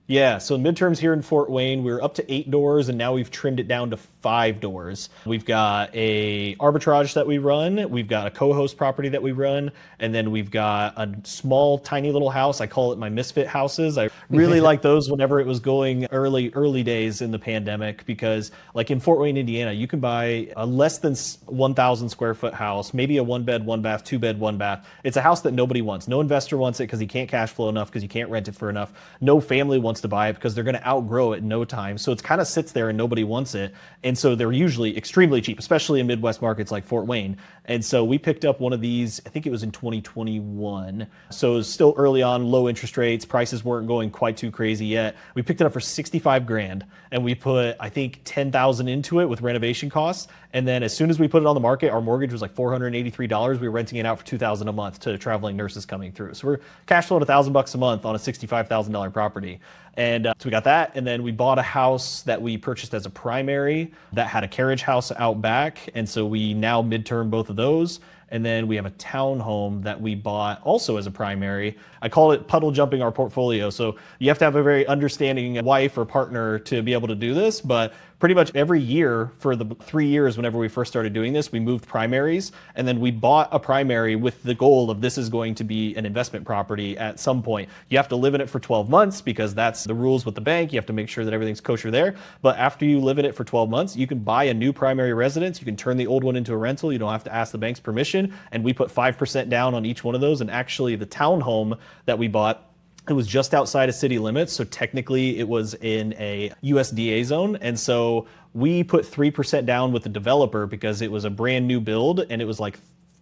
Yeah, so midterms here in Fort Wayne, we're up to 8 doors, and now we've trimmed it down to 5 doors. We've got a arbitrage that we run, we've got a co-host property that we run, and then we've got a small, tiny little house. I call it my misfit houses. I really like those whenever it was going early days in the pandemic, because like in Fort Wayne, Indiana, you can buy a less than 1,000 square foot house, maybe a 1 bed, 1 bath, 2 bed, 1 bath. It's a house that nobody wants. No investor wants it because he can't cash flow enough, because you can't rent it for enough. No family wants to buy it because they're going to outgrow it in no time. So it kind of sits there and nobody wants it. And so they're usually extremely cheap, especially in Midwest markets like Fort Wayne. And so we picked up one of these, I think it was in 2021. So it was still early on, low interest rates, prices weren't going quite too crazy yet. We picked it up for 65 grand, and we put, I think, 10,000 into it with renovation costs. And then as soon as we put it on the market, our mortgage was like $483. We were renting it out for $2,000 a month to traveling nurses coming through. So we're cash flowing $1,000 a month on a $65,000 property. And so we got that. And then we bought a house that we purchased as a primary that had a carriage house out back. And so we now midterm both of those. And then we have a townhome that we bought also as a primary. I call it puddle jumping our portfolio. So you have to have a very understanding wife or partner to be able to do this. But pretty much every year for the 3 years whenever we first started doing this, we moved primaries. And then we bought a primary with the goal of this is going to be an investment property at some point. You have to live in it for 12 months because that's the rules with the bank. You have to make sure that everything's kosher there. But after you live in it for 12 months, you can buy a new primary residence. You can turn the old one into a rental. You don't have to ask the bank's permission. And we put 5% down on each one of those. And actually the townhome that we bought, it was just outside of city limits. So technically it was in a USDA zone. And so we put 3% down with the developer because it was a brand new build, and it was like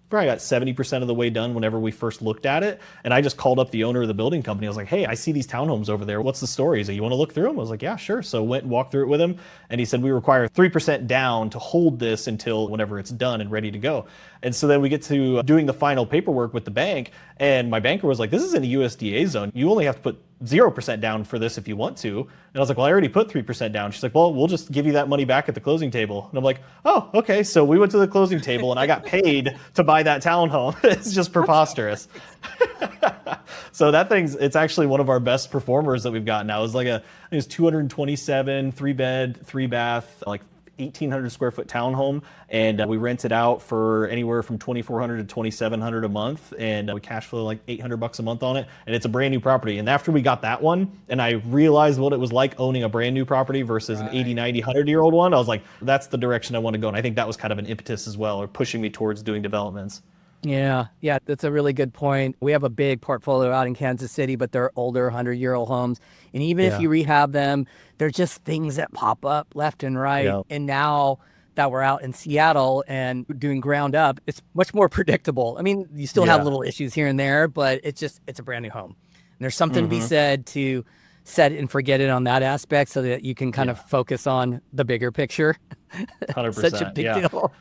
probably got 70% of the way done whenever we first looked at it. And I just called up the owner of the building company. I was like, hey, I see these townhomes over there. What's the story? He said, you want to look through them? I was like, yeah, sure. So went and walked through it with him. And he said, we require 3% down to hold this until whenever it's done and ready to go. And so then we get to doing the final paperwork with the bank. And my banker was like, this is in a USDA zone. You only have to put 0% down for this if you want to. And I was like, well, I already put 3% down. She's like, well, we'll just give you that money back at the closing table. And I'm like, oh, okay. So we went to the closing table and I got paid to buy that townhome. It's just preposterous. So that it's actually one of our best performers that we've got now. It was 227, 3 bed, 3 bath, like 1,800 square foot townhome, and we rent it out for anywhere from $2,400 to $2,700 a month, and we cash flow like $800 a month on it, and it's a brand new property. And after we got that one, and I realized what it was like owning a brand new property versus an 80, 90, 100-year-old one, I was like, that's the direction I want to go. And I think that was kind of an impetus as well, or pushing me towards doing developments. Yeah, that's a really good point. We have a big portfolio out in Kansas City, but they're older 100-year-old homes. And even if you rehab them, they're just things that pop up left and right. Yeah. And now that we're out in Seattle and doing ground up, it's much more predictable. I mean, you still have little issues here and there, but it's a brand new home. And there's something to be said to set it and forget it on that aspect so that you can kind of focus on the bigger picture. 100%. Such a big deal.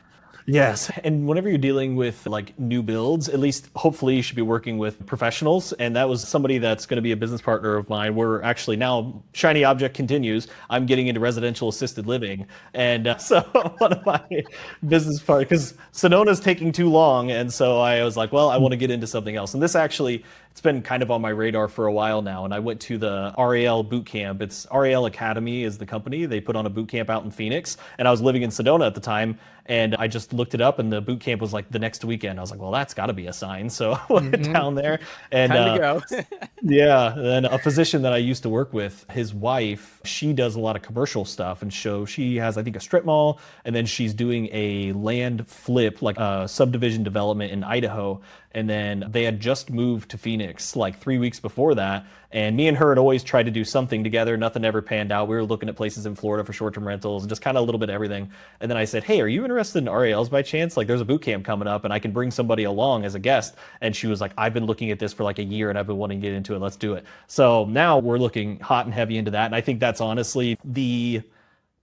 Yes. And whenever you're dealing with like new builds, at least hopefully you should be working with professionals. And that was somebody that's going to be a business partner of mine. We're actually now, shiny object continues. I'm getting into residential assisted living. And so one of my business partners, because Sonona's taking too long. And so I was like, well, I want to get into something else. And this actually, it's been kind of on my radar for a while now. And I went to the RAL boot camp. It's RAL Academy is the company. They put on a boot camp out in Phoenix. And I was living in Sedona at the time. And I just looked it up, and the boot camp was like the next weekend. I was like, well, that's got to be a sign. So I went down there. And time to go. yeah. And then a physician that I used to work with, his wife, she does a lot of commercial stuff. And so she has, I think, a strip mall. And then she's doing a land flip, like a subdivision development in Idaho. And then they had just moved to Phoenix like 3 weeks before that. And me and her had always tried to do something together. Nothing ever panned out. We were looking at places in Florida for short-term rentals, just kind of a little bit of everything. And then I said, hey, are you interested in RALs by chance? Like, there's a boot camp coming up and I can bring somebody along as a guest. And she was like, I've been looking at this for like a year and I've been wanting to get into it. Let's do it. So now we're looking hot and heavy into that. And I think that's honestly the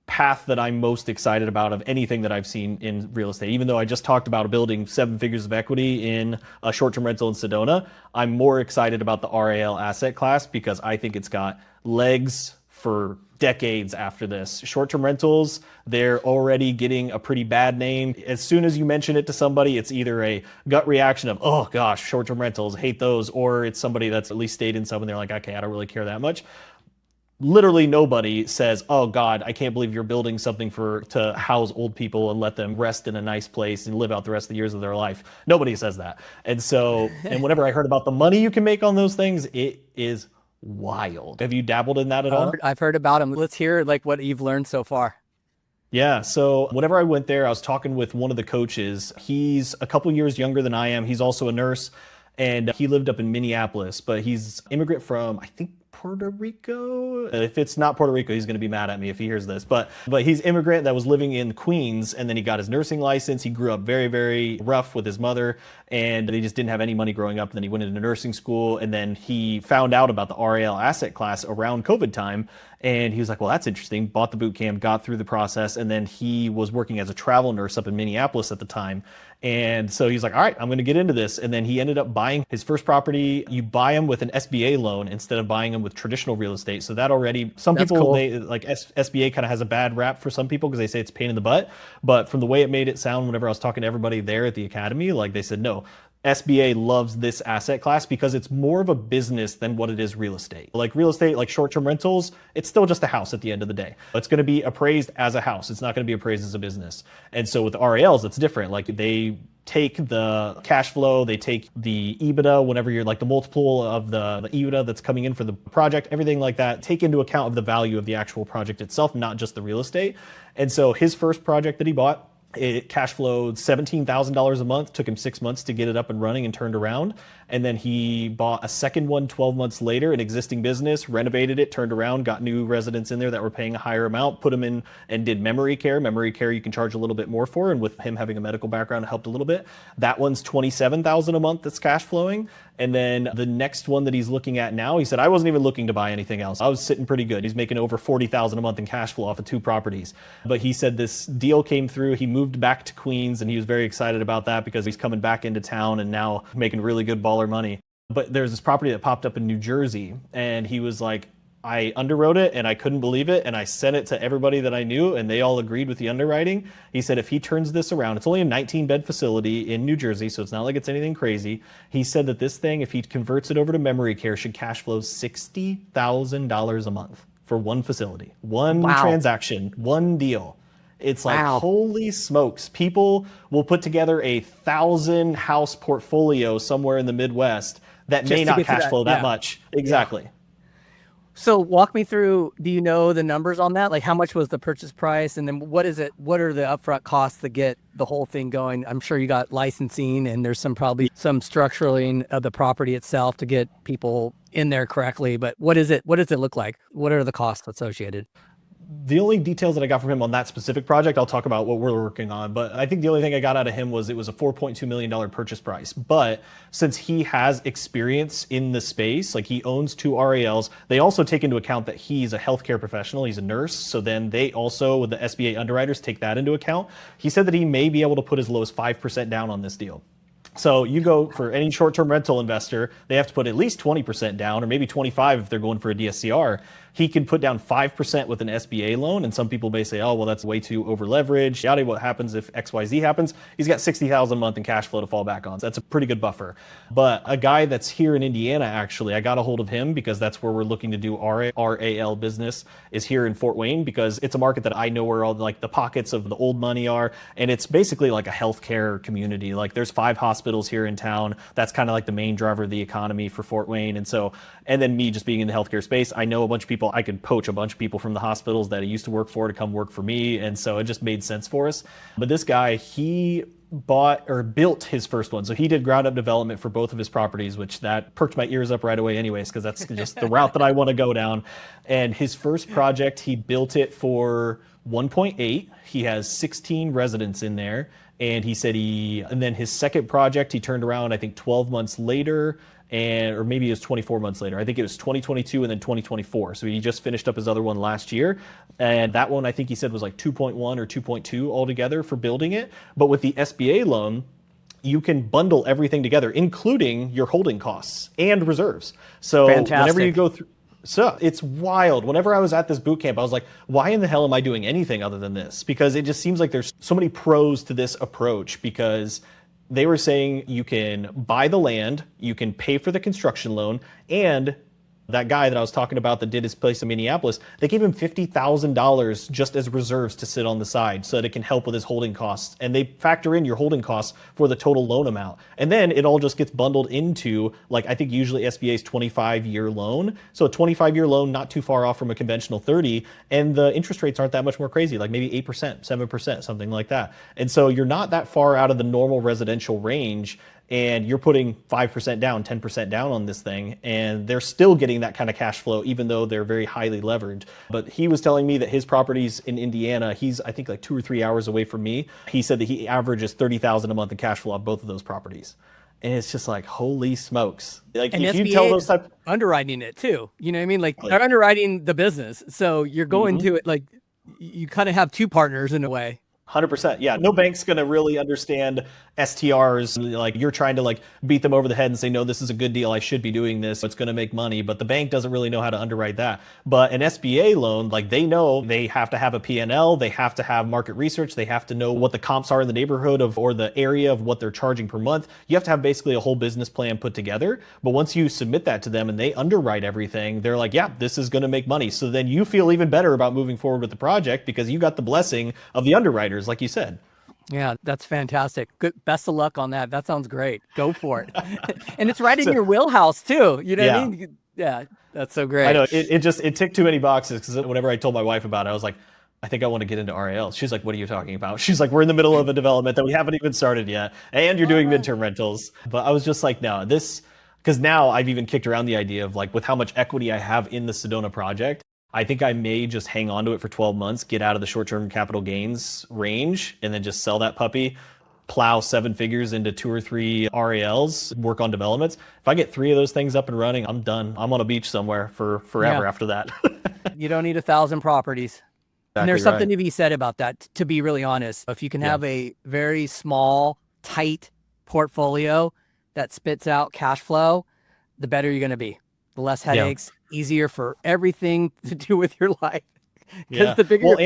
path that I'm most excited about of anything that I've seen in real estate. Even though I just talked about building 7 figures of equity in a short-term rental in Sedona, I'm more excited about the RAL asset class because I think it's got legs for decades after this. Short-term rentals, they're already getting a pretty bad name. As soon as you mention it to somebody, it's either a gut reaction of, oh gosh, short-term rentals, hate those, or it's somebody that's at least stayed in some and they're like, okay, I don't really care that much. literally nobody says, "Oh God, I can't believe you're building something to house old people and let them rest in a nice place and live out the rest of the years of their life." Nobody says that. And whenever I heard about the money you can make on those things, it is wild. Have you dabbled in that at all? I've heard about them. Let's hear like what you've learned so far. Yeah, so whenever I went there, I was talking with one of the coaches. He's a couple years younger than I am. He's also a nurse, and he lived up in Minneapolis, but he's immigrant from, I think, Puerto Rico. If it's not Puerto Rico, he's going to be mad at me if he hears this. But he's immigrant that was living in Queens, and then he got his nursing license. He grew up very, very rough with his mother, and he just didn't have any money growing up. And then he went into nursing school, and then he found out about the RAL asset class around COVID time. And he was like, well, that's interesting. Bought the boot camp, got through the process, and then he was working as a travel nurse up in Minneapolis at the time. And so he's like, all right, I'm going to get into this. And then he ended up buying his first property. You buy them with an SBA loan instead of buying them with traditional real estate. So that already, some That's people, cool. they like SBA kind of has a bad rap for some people because they say it's a pain in the butt. But from the way it made it sound, whenever I was talking to everybody there at the academy, like they said, no, SBA loves this asset class because it's more of a business than what it is real estate. Like real estate, like short-term rentals, it's still just a house at the end of the day. It's going to be appraised as a house. It's not going to be appraised as a business. And so with RALs, it's different. Like they take the cash flow, they take the EBITDA, whenever you're like the multiple of the EBITDA that's coming in for the project, everything like that, take into account of the value of the actual project itself, not just the real estate. And so his first project that he bought, it cash flowed $17,000 a month, took him 6 months to get it up and running and turned around. And then he bought a second one 12 months later, an existing business, renovated it, turned around, got new residents in there that were paying a higher amount, put them in and did memory care. Memory care you can charge a little bit more for. And with him having a medical background, it helped a little bit. That one's $27,000 a month that's cash flowing. And then the next one that he's looking at now, he said, I wasn't even looking to buy anything else. I was sitting pretty good. He's making over $40,000 a month in cash flow off of 2 properties. But he said this deal came through. He moved back to Queens and he was very excited about that because he's coming back into town and now making really good baller money. But there's this property that popped up in New Jersey and he was like, I underwrote it and I couldn't believe it. And I sent it to everybody that I knew and they all agreed with the underwriting. He said, if he turns this around, it's only a 19-bed facility in New Jersey, so it's not like it's anything crazy. He said that this thing, if he converts it over to memory care, should cash flow $60,000 a month for one facility, one transaction, one deal. It's like, holy smokes. People will put together a 1,000-house portfolio somewhere in the Midwest that may not cash flow that much. Exactly. Yeah. So walk me through, do you know the numbers on that? Like how much was the purchase price? And then what is it? What are the upfront costs to get the whole thing going? I'm sure you got licensing and there's probably some structuring of the property itself to get people in there correctly. But what is it? What does it look like? What are the costs associated? The only details that I got from him on that specific project, I'll talk about what we're working on. But I think the only thing I got out of him was it was a $4.2 million purchase price. But since he has experience in the space, like he owns 2 RALs, they also take into account that he's a healthcare professional, he's a nurse. So then they also, with the SBA underwriters, take that into account. He said that he may be able to put as low as 5% down on this deal. So you go for any short-term rental investor, they have to put at least 20% down or maybe 25 if they're going for a DSCR. He can put down 5% with an SBA loan. And some people may say, oh, well, that's way too over leveraged. Yada, what happens if XYZ happens? He's got $60,000 a month in cash flow to fall back on. So that's a pretty good buffer. But a guy that's here in Indiana, actually, I got a hold of him because that's where we're looking to do RAL business is here in Fort Wayne because it's a market that I know where all like the pockets of the old money are. And it's basically like a healthcare community. Like there's 5 hospitals here in town. That's kind of like the main driver of the economy for Fort Wayne. And then me just being in the healthcare space, I know a bunch of people. I could poach a bunch of people from the hospitals that I used to work for to come work for me. And so it just made sense for us. But this guy, he bought or built his first one. So he did ground up development for both of his properties, which that perked my ears up right away anyways, because that's just the route that I want to go down. And his first project, he built it for 1.8. He has 16 residents in there. And he said and then his second project, he turned around, I think 12 months later, or maybe it was 24 months later. I think it was 2022 and then 2024. So he just finished up his other one last year. And that one, I think he said was like 2.1 or 2.2 altogether for building it. But with the SBA loan, you can bundle everything together, including your holding costs and reserves. So whenever you go through, so it's wild. Whenever I was at this boot camp, I was like, why in the hell am I doing anything other than this? Because it just seems like there's so many pros to this approach because they were saying you can buy the land, you can pay for the construction loan, and That guy that I was talking about that did his place in Minneapolis, they gave him $50,000 just as reserves to sit on the side so that it can help with his holding costs. And they factor in your holding costs for the total loan amount. And then it all just gets bundled into, like, I think usually SBA's 25-year loan. So a 25-year loan, not too far off from a conventional 30. And the interest rates aren't that much more crazy, like maybe 8%, 7%, something like that. And so you're not that far out of the normal residential range, and you're putting 5% down, 10% down on this thing, and they're still getting that kind of cash flow, even though they're very highly leveraged. But he was telling me that his properties in Indiana, he's, I think, like 2 or 3 hours away from me. He said that he averages $30,000 a month in cash flow off both of those properties. And it's just like, holy smokes. Like, And if SBA you tell those type, underwriting it too. You know what I mean? Like they're underwriting the business. So you're going to it like you kind of have two partners in a way. 100%. Yeah. No bank's going to really understand STRs. Like, you're trying to like beat them over the head and say, no, this is a good deal. I should be doing this. It's going to make money. But the bank doesn't really know how to underwrite that. But an SBA loan, like, they know they have to have a P&L. They have to have market research. They have to know what the comps are in the neighborhood of, or the area of what they're charging per month. You have to have basically a whole business plan put together. But once you submit that to them and they underwrite everything, they're like, yeah, this is going to make money. So then you feel even better about moving forward with the project because you got the blessing of the underwriters, like you said. Yeah, that's fantastic. Good. Best of luck on that. That sounds great. Go for it. And it's right in your wheelhouse too. You know what I mean? Yeah, that's so great. I know it ticked too many boxes, because whenever I told my wife about it, I was like, I think I want to get into RALs. She's like, what are you talking about? She's like, we're in the middle of a development that we haven't even started yet, and you're doing midterm rentals. But I was just like, no, this, because now I've even kicked around the idea of, like, with how much equity I have in the Sedona project, I think I may just hang on to it for 12 months, get out of the short-term capital gains range, and then just sell that puppy, plow 7 figures into 2 or 3 RALs, work on developments. If I get 3 of those things up and running, I'm done. I'm on a beach somewhere for forever after that. You don't need 1,000 properties. And there's something to be said about that, to be really honest. If you can have a very small, tight portfolio that spits out cash flow, the better you're going to be. The less headaches, easier for everything to do with your life. Because the bigger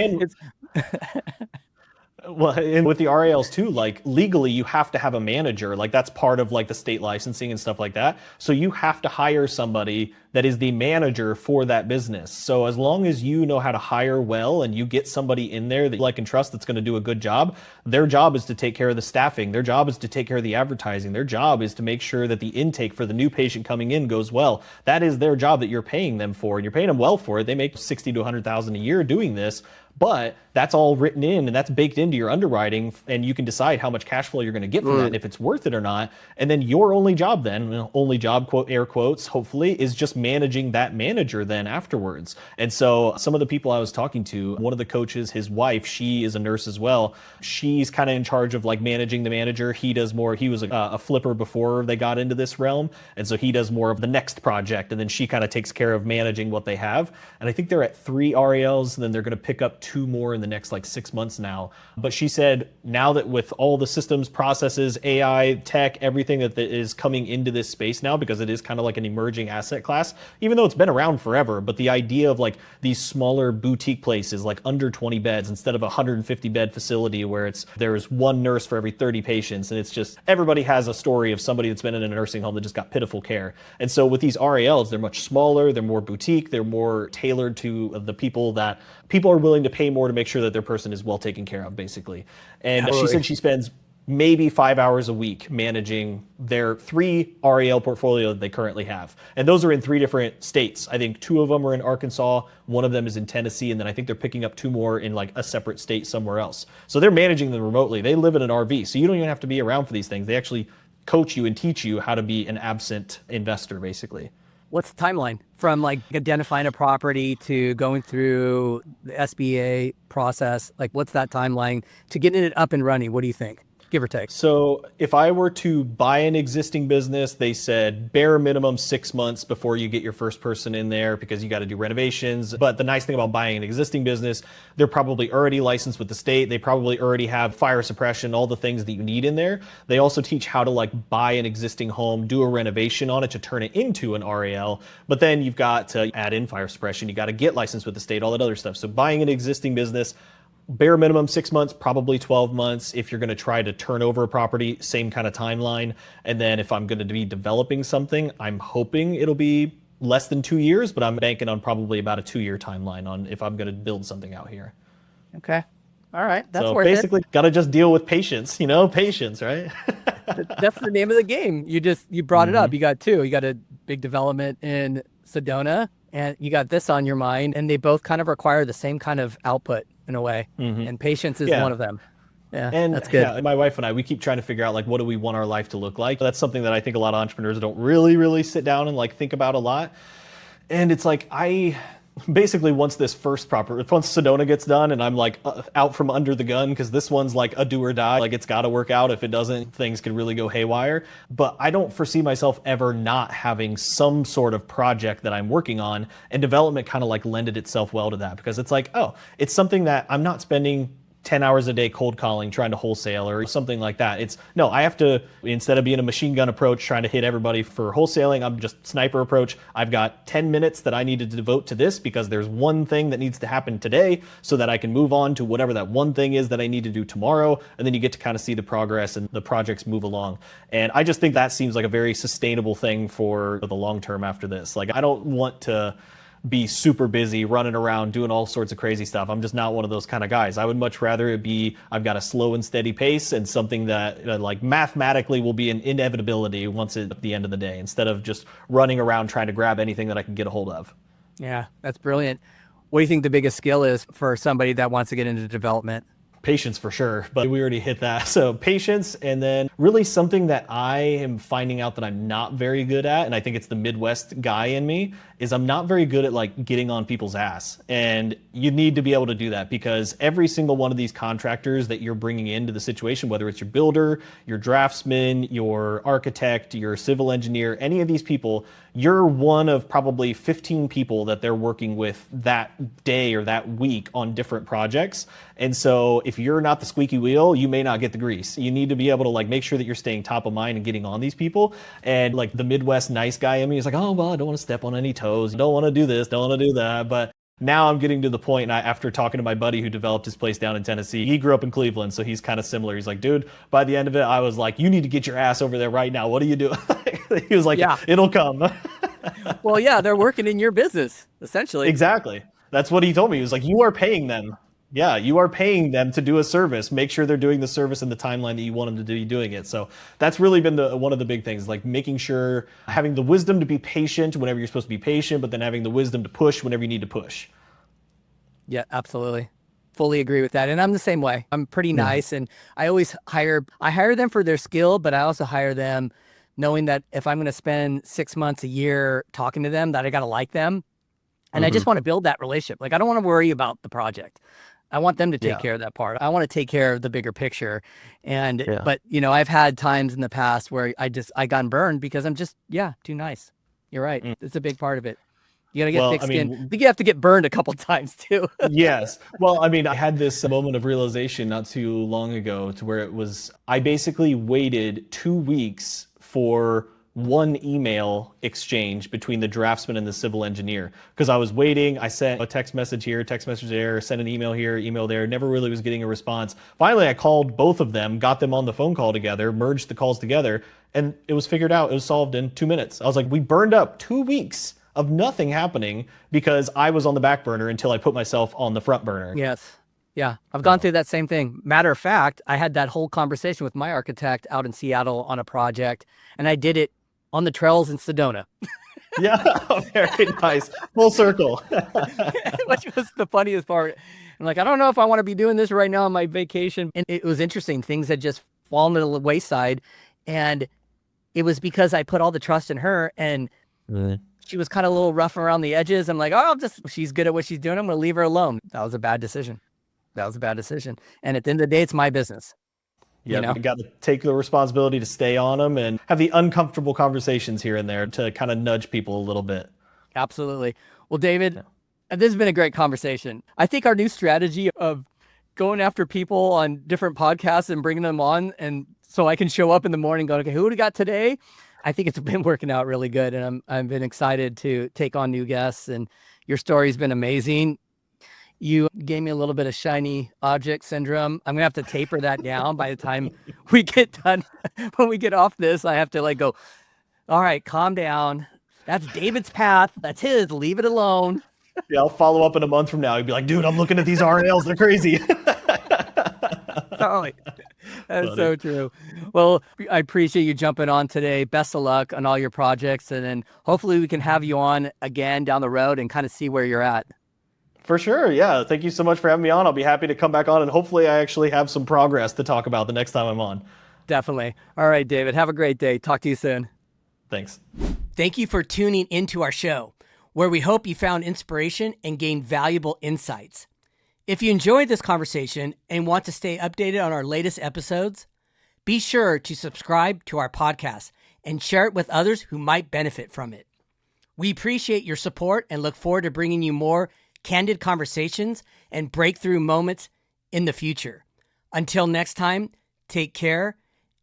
well, and with the RALs too, like, legally you have to have a manager. Like, that's part of like the state licensing and stuff like that. So you have to hire somebody that is the manager for that business. So as long as you know how to hire well and you get somebody in there that you like and trust that's going to do a good job, their job is to take care of the staffing. Their job is to take care of the advertising. Their job is to make sure that the intake for the new patient coming in goes well. That is their job that you're paying them for, and you're paying them well for it. They make 60 to 100,000 a year doing this. But that's all written in and that's baked into your underwriting, and you can decide how much cash flow you're going to get from that and if it's worth it or not. And then your only job then, only job, quote, air quotes, hopefully, is just managing that manager then afterwards. And so some of the people I was talking to, one of the coaches, his wife, she is a nurse as well. She's kind of in charge of like managing the manager. He does more, he was a flipper before they got into this realm. And so he does more of the next project. And then she kind of takes care of managing what they have. And I think they're at 3 RALs, and then they're going to pick up 2 more in the next like 6 months now. But she said now that with all the systems, processes, AI, tech, everything that is coming into this space now, because it is kind of like an emerging asset class, even though it's been around forever, but the idea of like these smaller boutique places, like under 20 beds instead of a 150 bed facility where there's 1 nurse for every 30 patients. And it's just, everybody has a story of somebody that's been in a nursing home that just got pitiful care. And so with these RALs, they're much smaller, they're more boutique, they're more tailored to the people that people are willing to pay more to make sure that their person is well taken care of, basically. And she said she spends maybe 5 hours a week managing their 3 RAL portfolio that they currently have. And those are in 3 different states. I think 2 of them are in Arkansas, 1 of them is in Tennessee, and then I think they're picking up 2 more in like a separate state somewhere else. So they're managing them remotely. They live in an RV, so you don't even have to be around for these things. They actually coach you and teach you how to be an absent investor, basically. What's the timeline from like identifying a property to going through the SBA process? Like, what's that timeline to getting it up and running? What do you think? Give or take. So if I were to buy an existing business, they said bare minimum 6 months before you get your first person in there, because you got to do renovations. But the nice thing about buying an existing business, they're probably already licensed with the state. They probably already have fire suppression, all the things that you need in there. They also teach how to like buy an existing home, do a renovation on it to turn it into an RAL. But then you've got to add in fire suppression. You got to get licensed with the state, all that other stuff. So buying an existing business, bare minimum 6 months, probably 12 months. If you're going to try to turn over a property, same kind of timeline. And then if I'm going to be developing something, I'm hoping it'll be less than 2 years, but I'm banking on probably about a 2-year timeline on if I'm going to build something out here. Okay. All right. That's So worth it. basically, got to just deal with patience, patience, right? That's the name of the game. You brought it up. You got two. You got a big development in Sedona, and you got this on your mind, and they both kind of require the same kind of output in a way. And patience is one of them. Yeah, And that's good. yeah, my wife and I, we keep trying to figure out like, what do we want our life to look like? That's something that I think a lot of entrepreneurs don't really sit down and like think about a lot. And it's like, I basically once Sedona gets done and I'm like out from under the gun, because this one's like a do or die, like it's got to work out. If it doesn't, things could really go haywire. But I don't foresee myself ever not having some sort of project that I'm working on, and development kind of like lended itself well to that, because it's like, oh, it's something that I'm not spending 10 hours a day cold calling, trying to wholesale or something like that. It's no, I have to, instead of being a machine gun approach, trying to hit everybody for wholesaling, I'm just sniper approach. I've got 10 minutes that I needed to devote to this because there's one thing that needs to happen today so that I can move on to whatever that one thing is that I need to do tomorrow. And then you get to kind of see the progress and the projects move along. And I just think that seems like a very sustainable thing for the long term after this. Like, I don't want to be super busy running around doing all sorts of crazy stuff. I'm just not one of those kind of guys. I would much rather it be, I've got a slow and steady pace and something that like mathematically will be an inevitability once at the end of the day, instead of just running around trying to grab anything that I can get a hold of. Yeah, that's brilliant. What do you think the biggest skill is for somebody that wants to get into development? Patience for sure, but we already hit that. So patience, and then really something that I am finding out that I'm not very good at, and I think it's the Midwest guy in me, is I'm not very good at like getting on people's ass. And you need to be able to do that, because every single one of these contractors that you're bringing into the situation, whether it's your builder, your draftsman, your architect, your civil engineer, any of these people, you're one of probably 15 people that they're working with that day or that week on different projects. And so if you're not the squeaky wheel, you may not get the grease. You need to be able to like make sure that you're staying top of mind and getting on these people. And like the Midwest nice guy in me is like, oh, well, I don't want to step on any toes. Don't want to do this, don't want to do that. But now I'm getting to the point, and after talking to my buddy who developed his place down in Tennessee, he grew up in Cleveland, so he's kind of similar. He's like, dude, by the end of it, I was like, you need to get your ass over there right now. What are you doing? He was like, yeah, it'll come. Well, yeah, they're working in your business, essentially. Exactly. That's what he told me. He was like, you are paying them. Yeah, you are paying them to do a service. Make sure they're doing the service in the timeline that you want them to be doing it. So that's really been one of the big things, like making sure, having the wisdom to be patient whenever you're supposed to be patient, but then having the wisdom to push whenever you need to push. Yeah, absolutely. Fully agree with that. And I'm the same way. I'm pretty nice. And I always hire them for their skill, but I also hire them knowing that if I'm going to spend 6 months, a year talking to them, that I got to like them. And I just want to build that relationship. Like, I don't want to worry about the project. I want them to take care of that part. I want to take care of the bigger picture. And, but I've had times in the past where I gotten burned because I'm just, too nice. You're right. It's a big part of it. You got to get thick skin. I think you have to get burned a couple times too. Yes. Well, I mean, I had this moment of realization not too long ago to where it was, I basically waited 2 weeks for one email exchange between the draftsman and the civil engineer, because I was waiting. I sent a text message here, text message there, sent an email here, email there, never really was getting a response. Finally, I called both of them, got them on the phone call together, merged the calls together, and it was figured out. It was solved in 2 minutes. I was like, we burned up 2 weeks of nothing happening because I was on the back burner until I put myself on the front burner. Yes. Yeah, I've gone through that same thing. Matter of fact, I had that whole conversation with my architect out in Seattle on a project, and I did it on the trails in Sedona. Yeah, very nice. Full circle. Which was the funniest part. I'm like, I don't know if I want to be doing this right now on my vacation. And it was interesting. Things had just fallen to the wayside. And it was because I put all the trust in her, and she was kind of a little rough around the edges. I'm like, she's good at what she's doing. I'm going to leave her alone. That was a bad decision. And at the end of the day, it's my business. Yeah, you got to take the responsibility to stay on them and have the uncomfortable conversations here and there to kind of nudge people a little bit. Absolutely. Well, David, this has been a great conversation. I think our new strategy of going after people on different podcasts and bringing them on, and so I can show up in the morning going, okay, who do we got today? I think it's been working out really good, and I've been excited to take on new guests, and your story's been amazing. You gave me a little bit of shiny object syndrome. I'm going to have to taper that down by the time we get done. When we get off this, I have to go, all right, calm down. That's David's path. That's his. Leave it alone. Yeah, I'll follow up in a month from now. He'd be like, dude, I'm looking at these RNLs. They're crazy. Totally. That's Funny. so true. Well, I appreciate you jumping on today. Best of luck on all your projects. And then hopefully we can have you on again down the road and kind of see where you're at. For sure. Yeah. Thank you so much for having me on. I'll be happy to come back on, and hopefully I actually have some progress to talk about the next time I'm on. Definitely. All right, David. Have a great day. Talk to you soon. Thanks. Thank you for tuning into our show, where we hope you found inspiration and gained valuable insights. If you enjoyed this conversation and want to stay updated on our latest episodes, be sure to subscribe to our podcast and share it with others who might benefit from it. We appreciate your support and look forward to bringing you more candid conversations and breakthrough moments in the future. Until next time, take care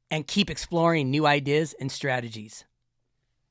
and keep exploring new ideas and strategies.